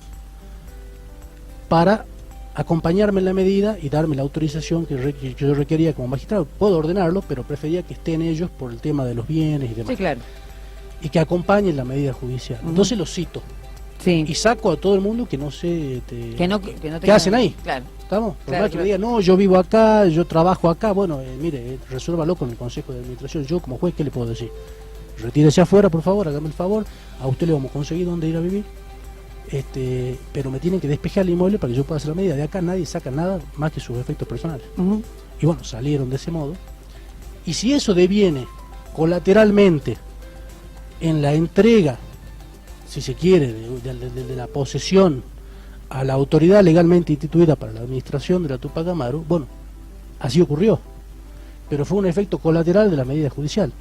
para acompañarme en la medida y darme la autorización que yo requería como magistrado. Puedo ordenarlo, pero prefería que estén ellos por el tema de los bienes y demás. Sí, claro. Y que acompañen la medida judicial. Entonces lo cito. Sí. Y saco a todo el mundo que no sé que qué hacen ahí. Claro. ¿Estamos? Por Claro, más que me digan, no, yo vivo acá, yo trabajo acá. Bueno, mire, resuélvalo con el Consejo de Administración. Yo como juez, ¿qué le puedo decir? Retírese afuera, por favor, hágame el favor. A usted le vamos a conseguir dónde ir a vivir. Pero me tienen que despejar el inmueble para que yo pueda hacer la medida. De acá nadie saca nada más que sus efectos personales. Y bueno, salieron de ese modo. Y si eso deviene colateralmente en la entrega, si se quiere, de la posesión a la autoridad legalmente instituida para la administración de la Tupac Amaru, bueno, así ocurrió. Pero fue un efecto colateral de la medida judicial.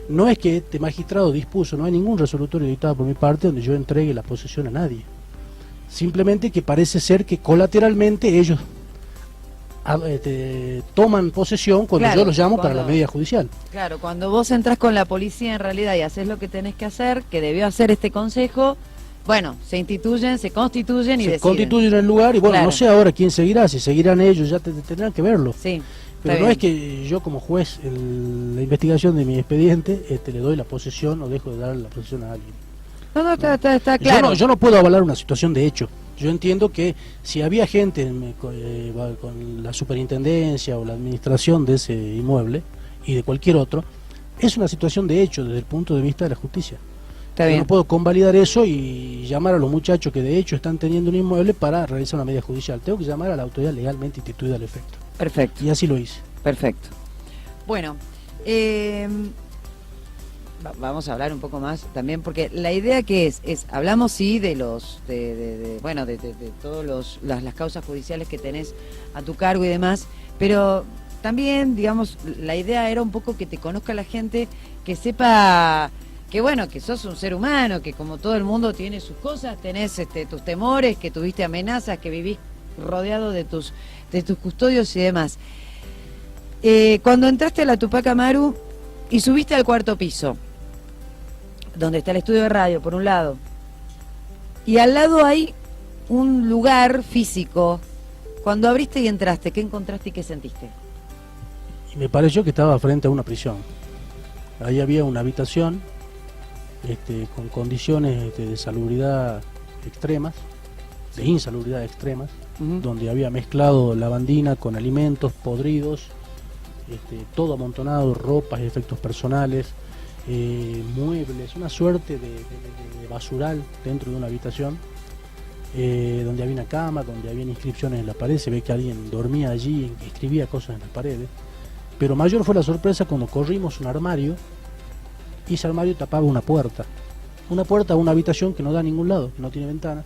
No es que este magistrado dispuso, no hay ningún resolutorio dictado por mi parte donde yo entregue la posesión a nadie. Simplemente que parece ser que colateralmente ellos toman posesión cuando Claro, yo los llamo para cuando- la medida judicial. Claro, cuando vos entras con la policía en realidad y haces lo que tenés que hacer, que debió hacer este consejo, bueno, se instituyen, se constituyen y Se deciden. constituyen el lugar y bueno, Claro. no sé ahora quién seguirá, si seguirán ellos, ya tendrán que verlo. Sí, Pero está no bien. es que yo como juez, la investigación de mi expediente, le doy la posesión o dejo de dar la posesión a alguien. No, está claro. Yo no puedo avalar una situación de hecho. Yo entiendo que si había gente con la superintendencia o la administración de ese inmueble y de cualquier otro, es una situación de hecho desde el punto de vista de la justicia. Está Yo bien. no puedo convalidar eso y llamar a los muchachos que de hecho están teniendo un inmueble para realizar una medida judicial. Tengo que llamar a la autoridad legalmente instituida al efecto. Perfecto, Y así lo hice. perfecto. Bueno, vamos a hablar un poco más también, porque la idea que es hablamos sí de los, bueno, de todos las causas judiciales que tenés a tu cargo y demás, pero también, digamos, la idea era un poco que te conozca la gente, que sepa que bueno, que sos un ser humano, que como todo el mundo tiene sus cosas, tenés tus temores, que tuviste amenazas, que vivís rodeado de tus custodios y demás. Cuando entraste a la Tupac Amaru y subiste al cuarto piso, donde está el estudio de radio, por un lado, y al lado hay un lugar físico, cuando abriste y entraste, ¿qué encontraste y qué sentiste? Y me pareció que estaba frente a una prisión. Ahí había una habitación con condiciones de salubridad extremas, de insalubridad extremas, donde había mezclado lavandina con alimentos podridos, todo amontonado, ropas, efectos personales, muebles, una suerte de basural dentro de una habitación, donde había una cama, donde había inscripciones en la pared, se ve que alguien dormía allí, escribía cosas en las paredes. Pero mayor fue la sorpresa cuando corrimos un armario y ese armario tapaba una puerta a una habitación que no da a ningún lado, que no tiene ventanas,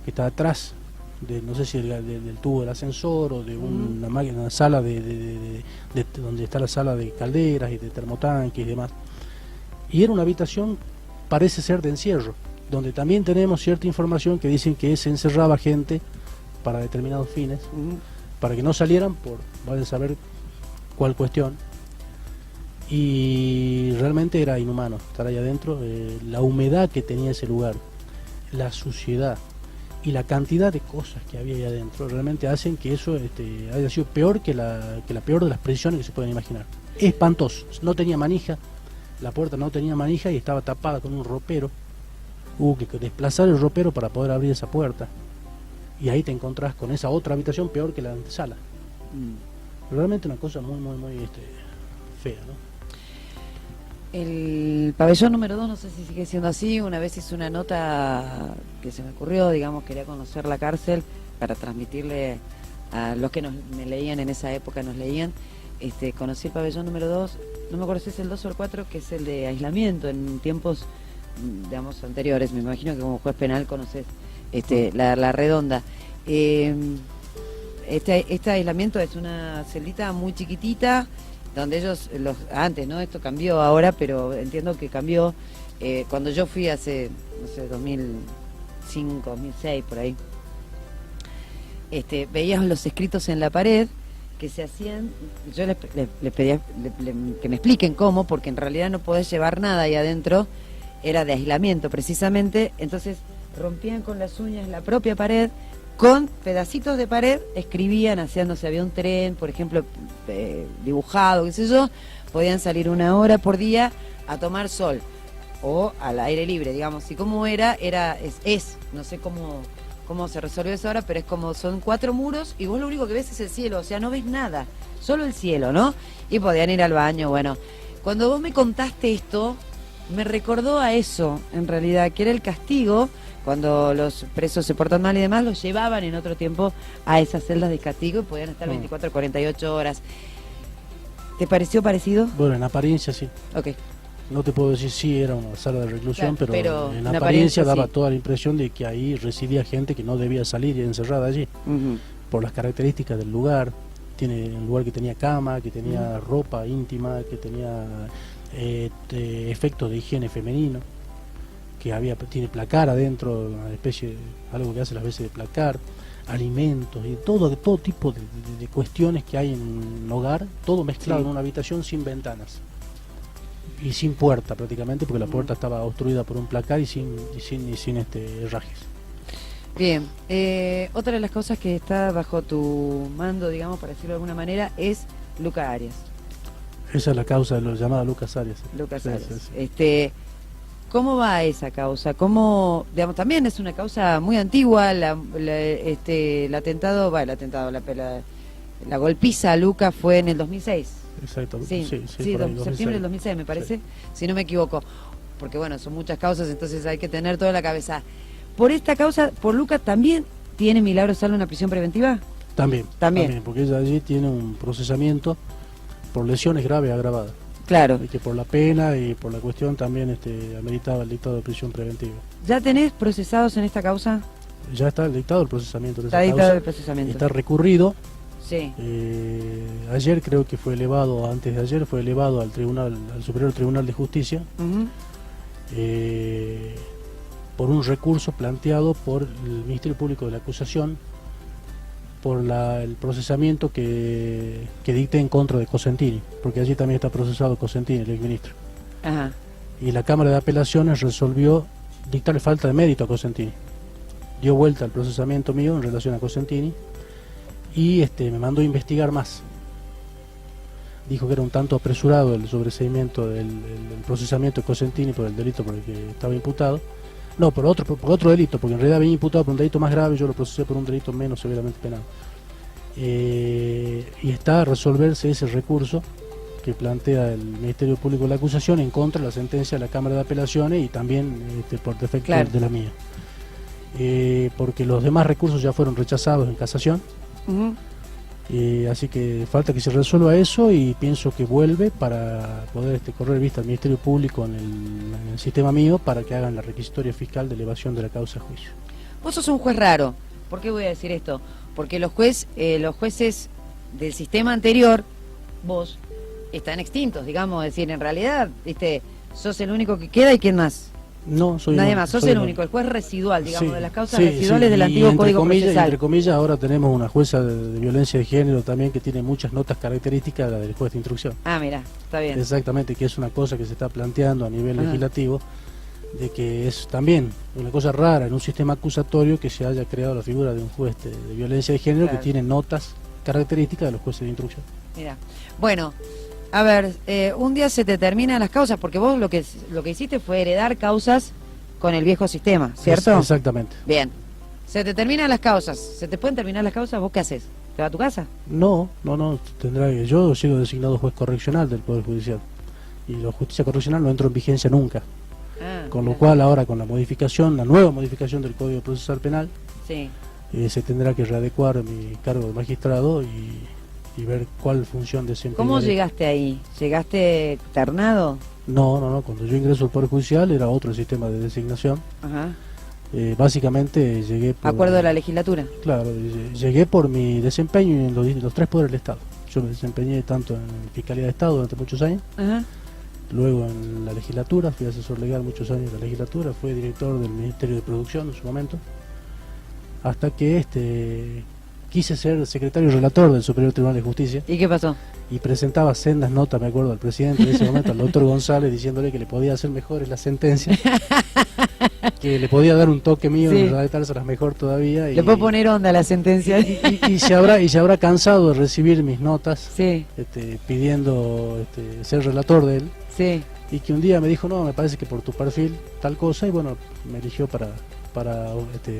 que está atrás de, no sé si del tubo del ascensor o de una máquina, una sala de donde está la sala de calderas y de termotanques y demás. Y era una habitación, parece ser de encierro, donde también tenemos cierta información que dicen que se encerraba gente para determinados fines, para que no salieran por, vayan a saber cuál cuestión. Y realmente era inhumano estar ahí adentro, la humedad que tenía ese lugar, la suciedad y la cantidad de cosas que había ahí adentro realmente hacen que eso haya sido peor que la peor de las prisiones que se pueden imaginar. Espantoso, no tenía manija, la puerta no tenía manija y estaba tapada con un ropero. Hubo que desplazar el ropero para poder abrir esa puerta. Y ahí te encontrás con esa otra habitación peor que la antesala. Realmente una cosa muy fea, ¿no? El pabellón número 2, no sé si sigue siendo así, una vez hice una nota que se me ocurrió, digamos, quería conocer la cárcel para transmitirle a los que me leían en esa época, nos leían, conocí el pabellón número 2, no me acuerdo si es el 2 o el 4, que es el de aislamiento en tiempos, digamos, anteriores, me imagino que como juez penal conoces la redonda. Este aislamiento es una celita muy chiquitita, donde ellos, antes, ¿no? Esto cambió ahora, pero entiendo que cambió. Cuando yo fui hace, no sé, 2005, 2006, por ahí, veías los escritos en la pared que se hacían. Yo les pedía que me expliquen cómo, porque en realidad no podés llevar nada ahí adentro, era de aislamiento precisamente. Entonces rompían con las uñas la propia pared, con pedacitos de pared escribían, hacían, no sé, había un tren, por ejemplo, dibujado, qué sé yo, podían salir 1 hora por día a tomar sol o al aire libre, digamos. Y cómo no sé cómo se resolvió eso ahora, pero es como son 4 muros y vos lo único que ves es el cielo, o sea, no ves nada, solo el cielo, ¿no? Y podían ir al baño. Bueno, cuando vos me contaste esto, me recordó a eso, en realidad, que era el castigo. Cuando los presos se portan mal y demás, los llevaban en otro tiempo a esas celdas de castigo y podían estar 24 o 48 horas. ¿Te pareció parecido? Bueno, en apariencia sí. Ok. No te puedo decir si era una sala de reclusión, Claro, pero en en apariencia daba sí. toda la impresión de que ahí residía gente que no debía salir y encerrada allí. Por las características del lugar. Tiene un lugar que tenía cama, que tenía ropa íntima, que tenía efectos de higiene femenino, que tiene placar adentro, una especie, algo que hace las veces de placar. alimentos y todo tipo de cuestiones que hay en un hogar, todo mezclado Sí. en una habitación sin ventanas y sin puerta prácticamente, porque la puerta estaba obstruida por un placar y sin herrajes. Bien, otra de las cosas que está bajo tu mando, digamos, para decirlo de alguna manera, es Luca Arias. Esa es la causa de lo llamada Lucas Arias. Lucas Sí, Arias. sí, sí. ¿Cómo va esa causa? ¿Cómo, digamos, también es una causa muy antigua, el atentado, la golpiza a Luca fue en el 2006? Exacto. Sí, Sí, por ahí, septiembre del 2006 me parece, si no me equivoco. Porque bueno, son muchas causas, entonces hay que tener todo en la cabeza. Por esta causa, por Luca, ¿también tiene Milagro Sala una prisión preventiva? También, porque ella allí tiene un procesamiento por lesiones graves agravadas. Claro. Y que por la pena y por la cuestión también ameritaba el dictado de prisión preventiva. ¿Ya tenés procesados en esta causa? Ya está dictado el procesamiento de Está esa dictado causa. el procesamiento. Está recurrido. Sí. Ayer creo que fue elevado, antes de ayer fue elevado al Superior Tribunal de Justicia, Ujú. por un recurso planteado por el Ministerio Público de la Acusación por el procesamiento que dicte en contra de Cosentini, porque allí también está procesado Cosentini, el exministro. Ajá. Y la Cámara de Apelaciones resolvió dictarle falta de mérito a Cosentini. Dio vuelta al procesamiento mío en relación a Cosentini y me mandó a investigar más. Dijo que era un tanto apresurado el sobreseimiento del el procesamiento de Cosentini por el delito por el que estaba imputado. No, por otro delito, porque en realidad venía imputado por un delito más grave, yo lo procesé por un delito menos severamente penado. Y está a resolverse ese recurso que plantea el Ministerio Público de la Acusación en contra de la sentencia de la Cámara de Apelaciones y también por defecto Claro. de la mía. Porque los demás recursos ya fueron rechazados en casación. Ujú. Así que falta que se resuelva eso y pienso que vuelve para poder correr vista al Ministerio Público en el sistema mío para que hagan la requisitoria fiscal de elevación de la causa a juicio. Vos sos un juez raro. ¿Por qué voy a decir esto? Porque los jueces del sistema anterior, vos, están extintos, digamos, es decir, en realidad, sos el único que queda y quién más. No, soy Nadie uno, más, sos soy el uno. único, el juez residual, digamos, Sí, de las causas sí, residuales sí, del y antiguo Código Procesal. Entre comillas, ahora tenemos una jueza de violencia de género también que tiene muchas notas características de la del juez de instrucción. Ah, mira, está bien. Exactamente, que es una cosa que se está planteando a nivel Ajá. legislativo, de que es también una cosa rara en un sistema acusatorio que se haya creado la figura de un juez de violencia de género Claro. que tiene notas características de los jueces de instrucción. Mira, bueno, a ver, un día se te terminan las causas, porque vos lo que hiciste fue heredar causas con el viejo sistema, ¿cierto? Exactamente. Bien, se te terminan las causas, se te pueden terminar las causas, ¿vos qué haces? ¿Te vas a tu casa? No, tendrá que yo sigo designado juez correccional del Poder Judicial y la justicia correccional no entró en vigencia nunca, Ah, con lo mira. cual ahora con la nueva modificación del Código Procesal Penal, Sí, se tendrá que readecuar mi cargo de magistrado y ver cuál función desempeñaré. ¿cómo llegaste ahí? ¿Llegaste ternado? No, cuando yo ingreso al Poder Judicial era otro sistema de designación. Ajá. Básicamente llegué por... Acuerdo de la legislatura. Claro, llegué por mi desempeño en los tres poderes del Estado. Yo me desempeñé tanto en Fiscalía de Estado durante muchos años, Ajá. luego en la legislatura, fui asesor legal muchos años en la legislatura, fui director del Ministerio de Producción en su momento, hasta que quise ser secretario relator del Superior Tribunal de Justicia ¿Y qué pasó? y presentaba sendas notas, me acuerdo, al presidente de ese momento, al doctor González, diciéndole que le podía hacer mejores las sentencias, que le podía dar un toque mío Sí. y redactárselas mejor todavía. Le puedo poner onda a la sentencia. y se habrá cansado de recibir mis notas Sí, pidiendo ser relator de él, sí. y que un día me dijo, no, me parece que por tu perfil tal cosa, y bueno, me eligió para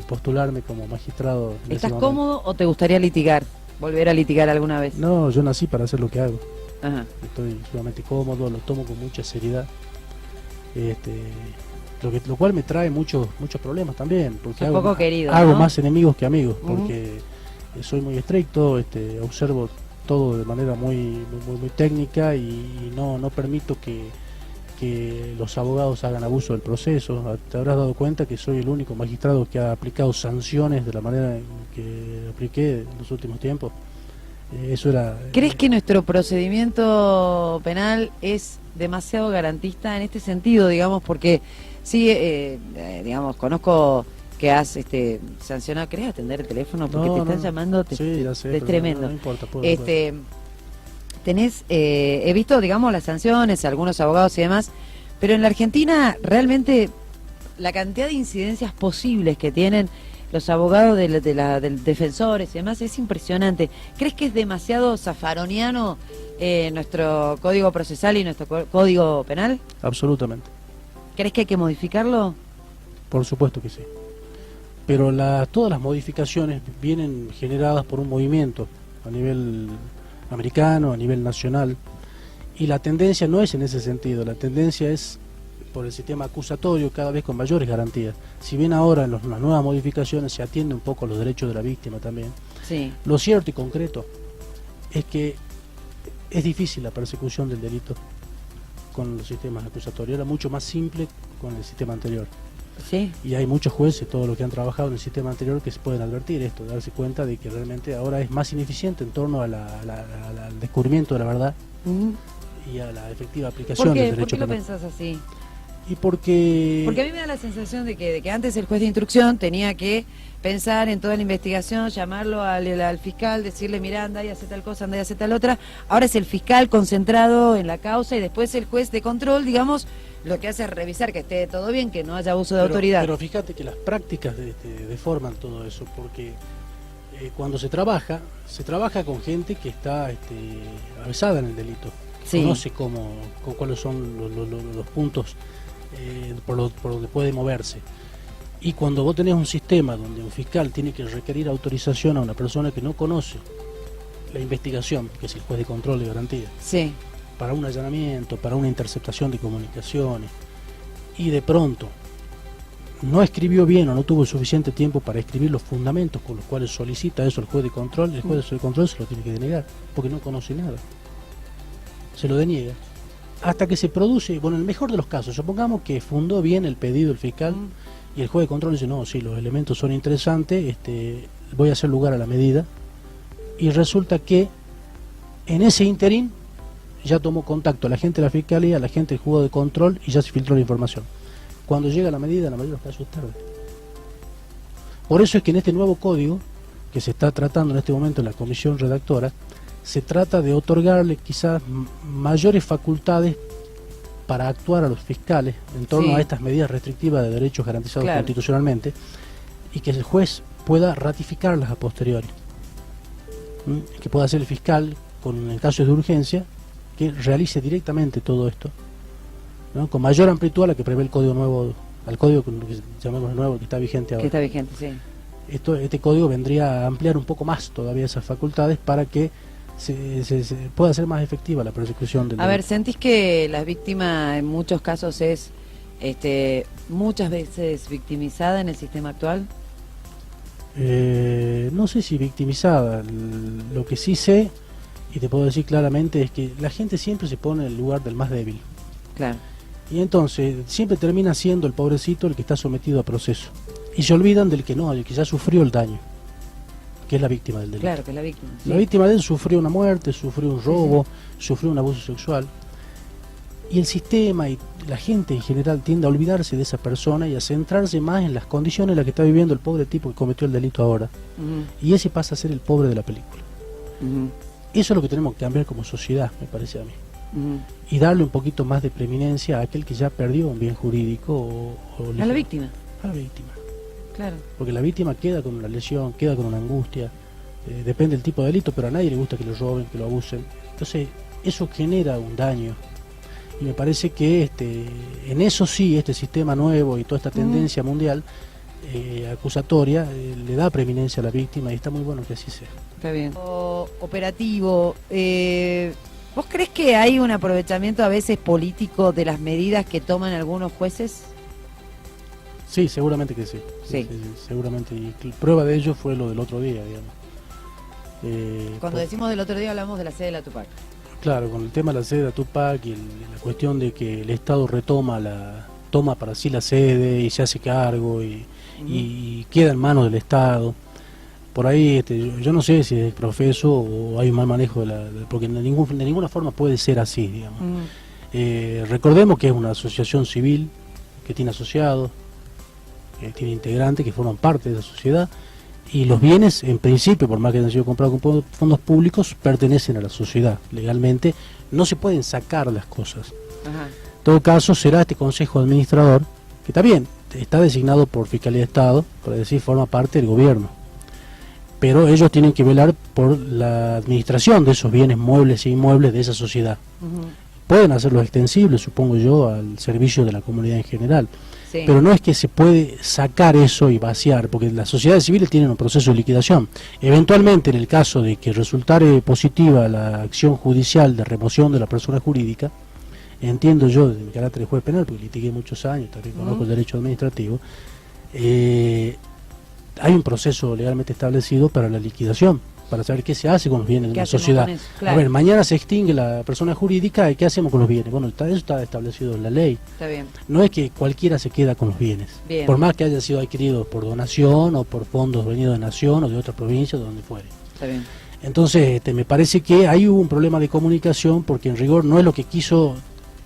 postularme como magistrado. en ese ¿Estás momento. cómodo o te gustaría litigar? ¿Volver a litigar alguna vez? No, yo nací para hacer lo que hago. Ajá. Estoy sumamente cómodo, lo tomo con mucha seriedad. Lo cual me trae muchos problemas también, porque Un poco querido, hago ¿no? más enemigos que amigos, Ujú. porque soy muy estricto, observo todo de manera muy técnica y no permito que los abogados hagan abuso del proceso. Te habrás dado cuenta que soy el único magistrado que ha aplicado sanciones de la manera en que apliqué en los últimos tiempos. Eso era... ¿Crees que nuestro procedimiento penal es demasiado garantista en este sentido, digamos? Porque sí, digamos, conozco que has sancionado. ¿Querés atender el teléfono? Porque No, te están no. llamando. Sí, ya sé, Es pero tremendo. no importa, puedo. Tenés, he visto, digamos, las sanciones, algunos abogados y demás, pero en la Argentina realmente la cantidad de incidencias posibles que tienen los abogados de defensores y demás es impresionante. ¿Crees que es demasiado zafaroniano nuestro código procesal y nuestro código penal? Absolutamente. ¿Crees que hay que modificarlo? Por supuesto que sí. Pero todas las modificaciones vienen generadas por un movimiento a nivel americano, a nivel nacional, y la tendencia no es en ese sentido, la tendencia es por el sistema acusatorio cada vez con mayores garantías. Si bien ahora en las nuevas modificaciones se atiende un poco a los derechos de la víctima también, Sí. lo cierto y concreto es que es difícil la persecución del delito con los sistemas acusatorios, era mucho más simple con el sistema anterior. Sí. Y hay muchos jueces, todos los que han trabajado en el sistema anterior, que se pueden advertir esto, darse cuenta de que realmente ahora es más ineficiente en torno al descubrimiento de la verdad y a la efectiva aplicación ¿Por del qué? ¿Por derecho qué lo penal. pensás así? Y porque... Porque a mí me da la sensación de que antes el juez de instrucción tenía que pensar en toda la investigación, llamarlo al fiscal, decirle, mira, anda y hace tal cosa, anda y hace tal otra. Ahora es el fiscal concentrado en la causa y después el juez de control, digamos, lo que hace es revisar que esté todo bien, que no haya abuso de autoridad. Pero fíjate que las prácticas deforman todo eso, porque cuando se trabaja con gente que está avesada en el delito, Sí. conoce cuáles son los puntos por donde puede moverse. Y cuando vos tenés un sistema donde un fiscal tiene que requerir autorización a una persona que no conoce la investigación, que es el juez de control de garantía, Sí. para un allanamiento, para una interceptación de comunicaciones, y de pronto no escribió bien o no tuvo suficiente tiempo para escribir los fundamentos con los cuales solicita eso el juez de control, el juez de control se lo tiene que denegar, porque no conoce nada. Se lo deniega. Hasta que se produce, bueno, en el mejor de los casos, supongamos que fundó bien el pedido el fiscal y el juez de control dice, no, sí, los elementos son interesantes, voy a hacer lugar a la medida, y resulta que en ese interín ya tomó contacto la gente de la fiscalía, la gente del juego de control y ya se filtró la información. Cuando llega la medida, en la mayoría de los casos es tarde. Por eso es que en este nuevo código, que se está tratando en este momento en la comisión redactora, se trata de otorgarle quizás mayores facultades para actuar a los fiscales en torno Sí. a estas medidas restrictivas de derechos garantizados Claro. constitucionalmente, y que el juez pueda ratificarlas a posteriori. Que pueda hacer el fiscal, en casos de urgencia, que realice directamente todo esto, ¿no? Con mayor amplitud a la que prevé el código nuevo, al código que llamamos nuevo, que está vigente ahora. Que está vigente, sí. Este código vendría a ampliar un poco más todavía esas facultades para que se pueda hacer más efectiva la persecución del A ver, delito. ¿sentís que la víctima en muchos casos es muchas veces victimizada en el sistema actual? No sé si victimizada, lo que sí sé, y te puedo decir claramente, es que la gente siempre se pone en el lugar del más débil. Claro. Y entonces siempre termina siendo el pobrecito el que está sometido a proceso. Y se olvidan del que no, el que ya sufrió el daño, que es la víctima del delito. Claro, que es la víctima. La sí. víctima de él sufrió una muerte, sufrió un robo, sufrió un abuso sexual. Y el sistema y la gente en general tiende a olvidarse de esa persona y a centrarse más en las condiciones en las que está viviendo el pobre tipo que cometió el delito ahora. Ujú, Y ese pasa a ser el pobre de la película. ujú, Eso es lo que tenemos que cambiar como sociedad, me parece a mí. ujú. Y darle un poquito más de preeminencia a aquel que ya perdió un bien jurídico A la víctima, A la víctima. claro. Porque la víctima queda con una lesión, queda con una angustia, depende del tipo de delito, pero a nadie le gusta que lo roben, que lo abusen. Entonces, eso genera un daño. Y me parece que en eso sí, este sistema nuevo y toda esta tendencia mundial acusatoria le da preeminencia a la víctima y está muy bueno que así sea. Está bien. Operativo, ¿vos crees que hay un aprovechamiento a veces político de las medidas que toman algunos jueces? Sí, seguramente que sí. Sí. Seguramente. Y prueba de ello fue lo del otro día, digamos. Cuando decimos del otro día hablamos de la sede de la Tupac. Claro, con el tema de la sede de Tupac y la cuestión de que el Estado toma para sí la sede y se hace cargo y queda en manos del Estado. Por ahí yo no sé si es profeso o hay un mal manejo porque de ninguna forma puede ser así, digamos. Recordemos que es una asociación civil que tiene asociados, que tiene integrantes que forman parte de la sociedad, y los bienes, en principio, por más que hayan sido comprados con fondos públicos, pertenecen a la sociedad. Legalmente no se pueden sacar las cosas. Ajá. En todo caso, será este consejo administrador, que también está designado por Fiscalía de Estado, por decir, forma parte del gobierno. Pero ellos tienen que velar por la administración de esos bienes muebles e inmuebles de esa sociedad. Pueden hacerlo extensible, supongo yo, al servicio de la comunidad en general. Sí. Pero no es que se puede sacar eso y vaciar, porque las sociedades civiles tienen un proceso de liquidación. Eventualmente, en el caso de que resultare positiva la acción judicial de remoción de la persona jurídica, entiendo yo, desde mi carácter de juez penal, porque litigué muchos años, también conozco el derecho administrativo, hay un proceso legalmente establecido para la liquidación, para saber qué se hace con los bienes de una sociedad. Claro. A ver, mañana se extingue la persona jurídica, ¿y qué hacemos con los bienes? Bueno, eso está establecido en la ley. Está bien. No es que cualquiera se queda con los bienes, Bien. por más que hayan sido adquiridos por donación o por fondos venidos de nación o de otra provincia, de donde fuere. Está bien. Entonces, me parece que ahí hubo un problema de comunicación, porque en rigor no es lo que quiso,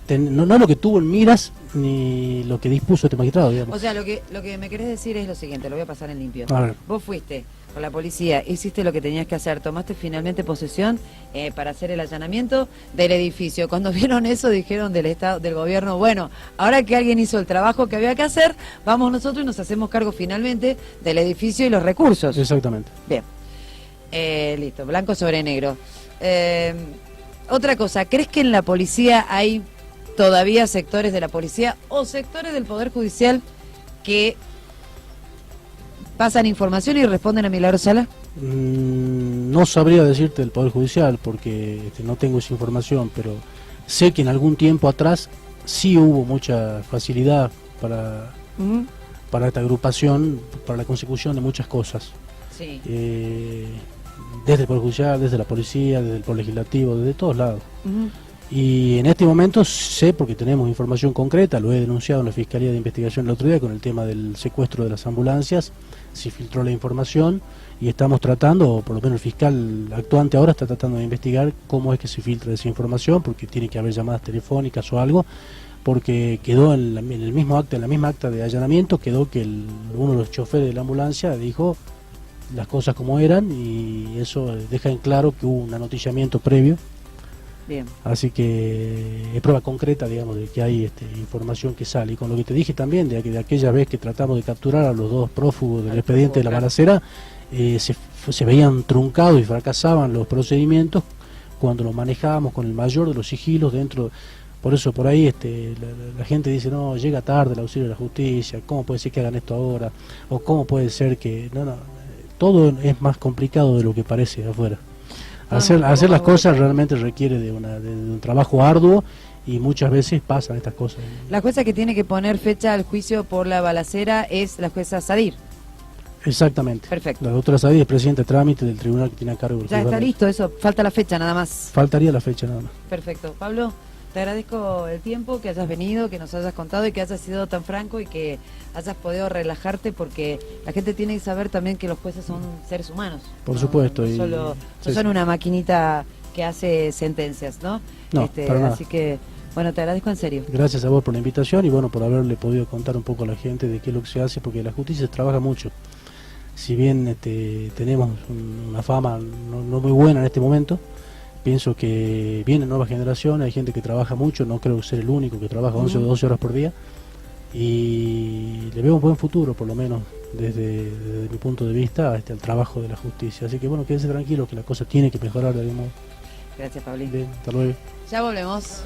no es lo que tuvo en miras, ni lo que dispuso este magistrado, digamos. O sea, lo que me querés decir es lo siguiente, lo voy a pasar en limpio. A ver. Vos fuiste con la policía, hiciste lo que tenías que hacer, tomaste finalmente posesión para hacer el allanamiento del edificio. Cuando vieron eso, dijeron del Estado, del gobierno, bueno, ahora que alguien hizo el trabajo que había que hacer, vamos nosotros y nos hacemos cargo finalmente del edificio y los recursos. Exactamente. Bien. Listo, blanco sobre negro. Otra cosa, ¿crees que en la policía hay todavía sectores de la policía o sectores del Poder Judicial que pasan información y responden a Milagro Sala? No sabría decirte del Poder Judicial porque no tengo esa información, pero sé que en algún tiempo atrás sí hubo mucha facilidad para esta agrupación, para la consecución de muchas cosas. Sí. Desde el Poder Judicial, desde la policía, desde el Poder Legislativo, desde todos lados. Y en este momento sé, porque tenemos información concreta, lo he denunciado en la Fiscalía de Investigación el otro día con el tema del secuestro de las ambulancias, se filtró la información y estamos tratando, o por lo menos el fiscal actuante ahora está tratando de investigar cómo es que se filtra esa información, porque tiene que haber llamadas telefónicas o algo, porque quedó en el mismo acta, en la misma acta de allanamiento, quedó que uno de los choferes de la ambulancia dijo las cosas como eran, y eso deja en claro que hubo un anoticiamiento previo. Bien. Así que es prueba concreta, digamos, de que hay información que sale. Y con lo que te dije también, de aquella vez que tratamos de capturar a los dos prófugos del expediente de la balacera, se veían truncados y fracasaban los procedimientos cuando los manejábamos con el mayor de los sigilos dentro. Por eso por ahí la gente dice, no, llega tarde el auxilio de la justicia, ¿cómo puede ser que hagan esto ahora? O ¿cómo puede ser que...? No, todo es más complicado de lo que parece afuera. Hacer las cosas realmente requiere de un trabajo arduo, y muchas veces pasan estas cosas. La jueza que tiene que poner fecha al juicio por la balacera es la jueza Sadir. Exactamente. Perfecto. La doctora Sadir es presidenta de trámite del tribunal que tiene a cargo. Ya está listo eso, falta la fecha nada más. Faltaría la fecha nada más. Perfecto. Pablo, te agradezco el tiempo, que hayas venido, que nos hayas contado y que hayas sido tan franco y que hayas podido relajarte, porque la gente tiene que saber también que los jueces son seres humanos. Por supuesto. No son una maquinita que hace sentencias, ¿no? No, para nada. Así que, bueno, te agradezco en serio. Gracias a vos por la invitación y bueno, por haberle podido contar un poco a la gente de qué es lo que se hace, porque la justicia trabaja mucho. Si bien tenemos una fama no muy buena en este momento, pienso que vienen nuevas generaciones, hay gente que trabaja mucho, no creo ser el único que trabaja 11 o 12 horas por día, y le veo un buen futuro, por lo menos desde mi punto de vista, al trabajo de la justicia. Así que bueno, quédense tranquilos que la cosa tiene que mejorar de algún modo. Gracias, Pablín. Bien, hasta luego. Ya volvemos.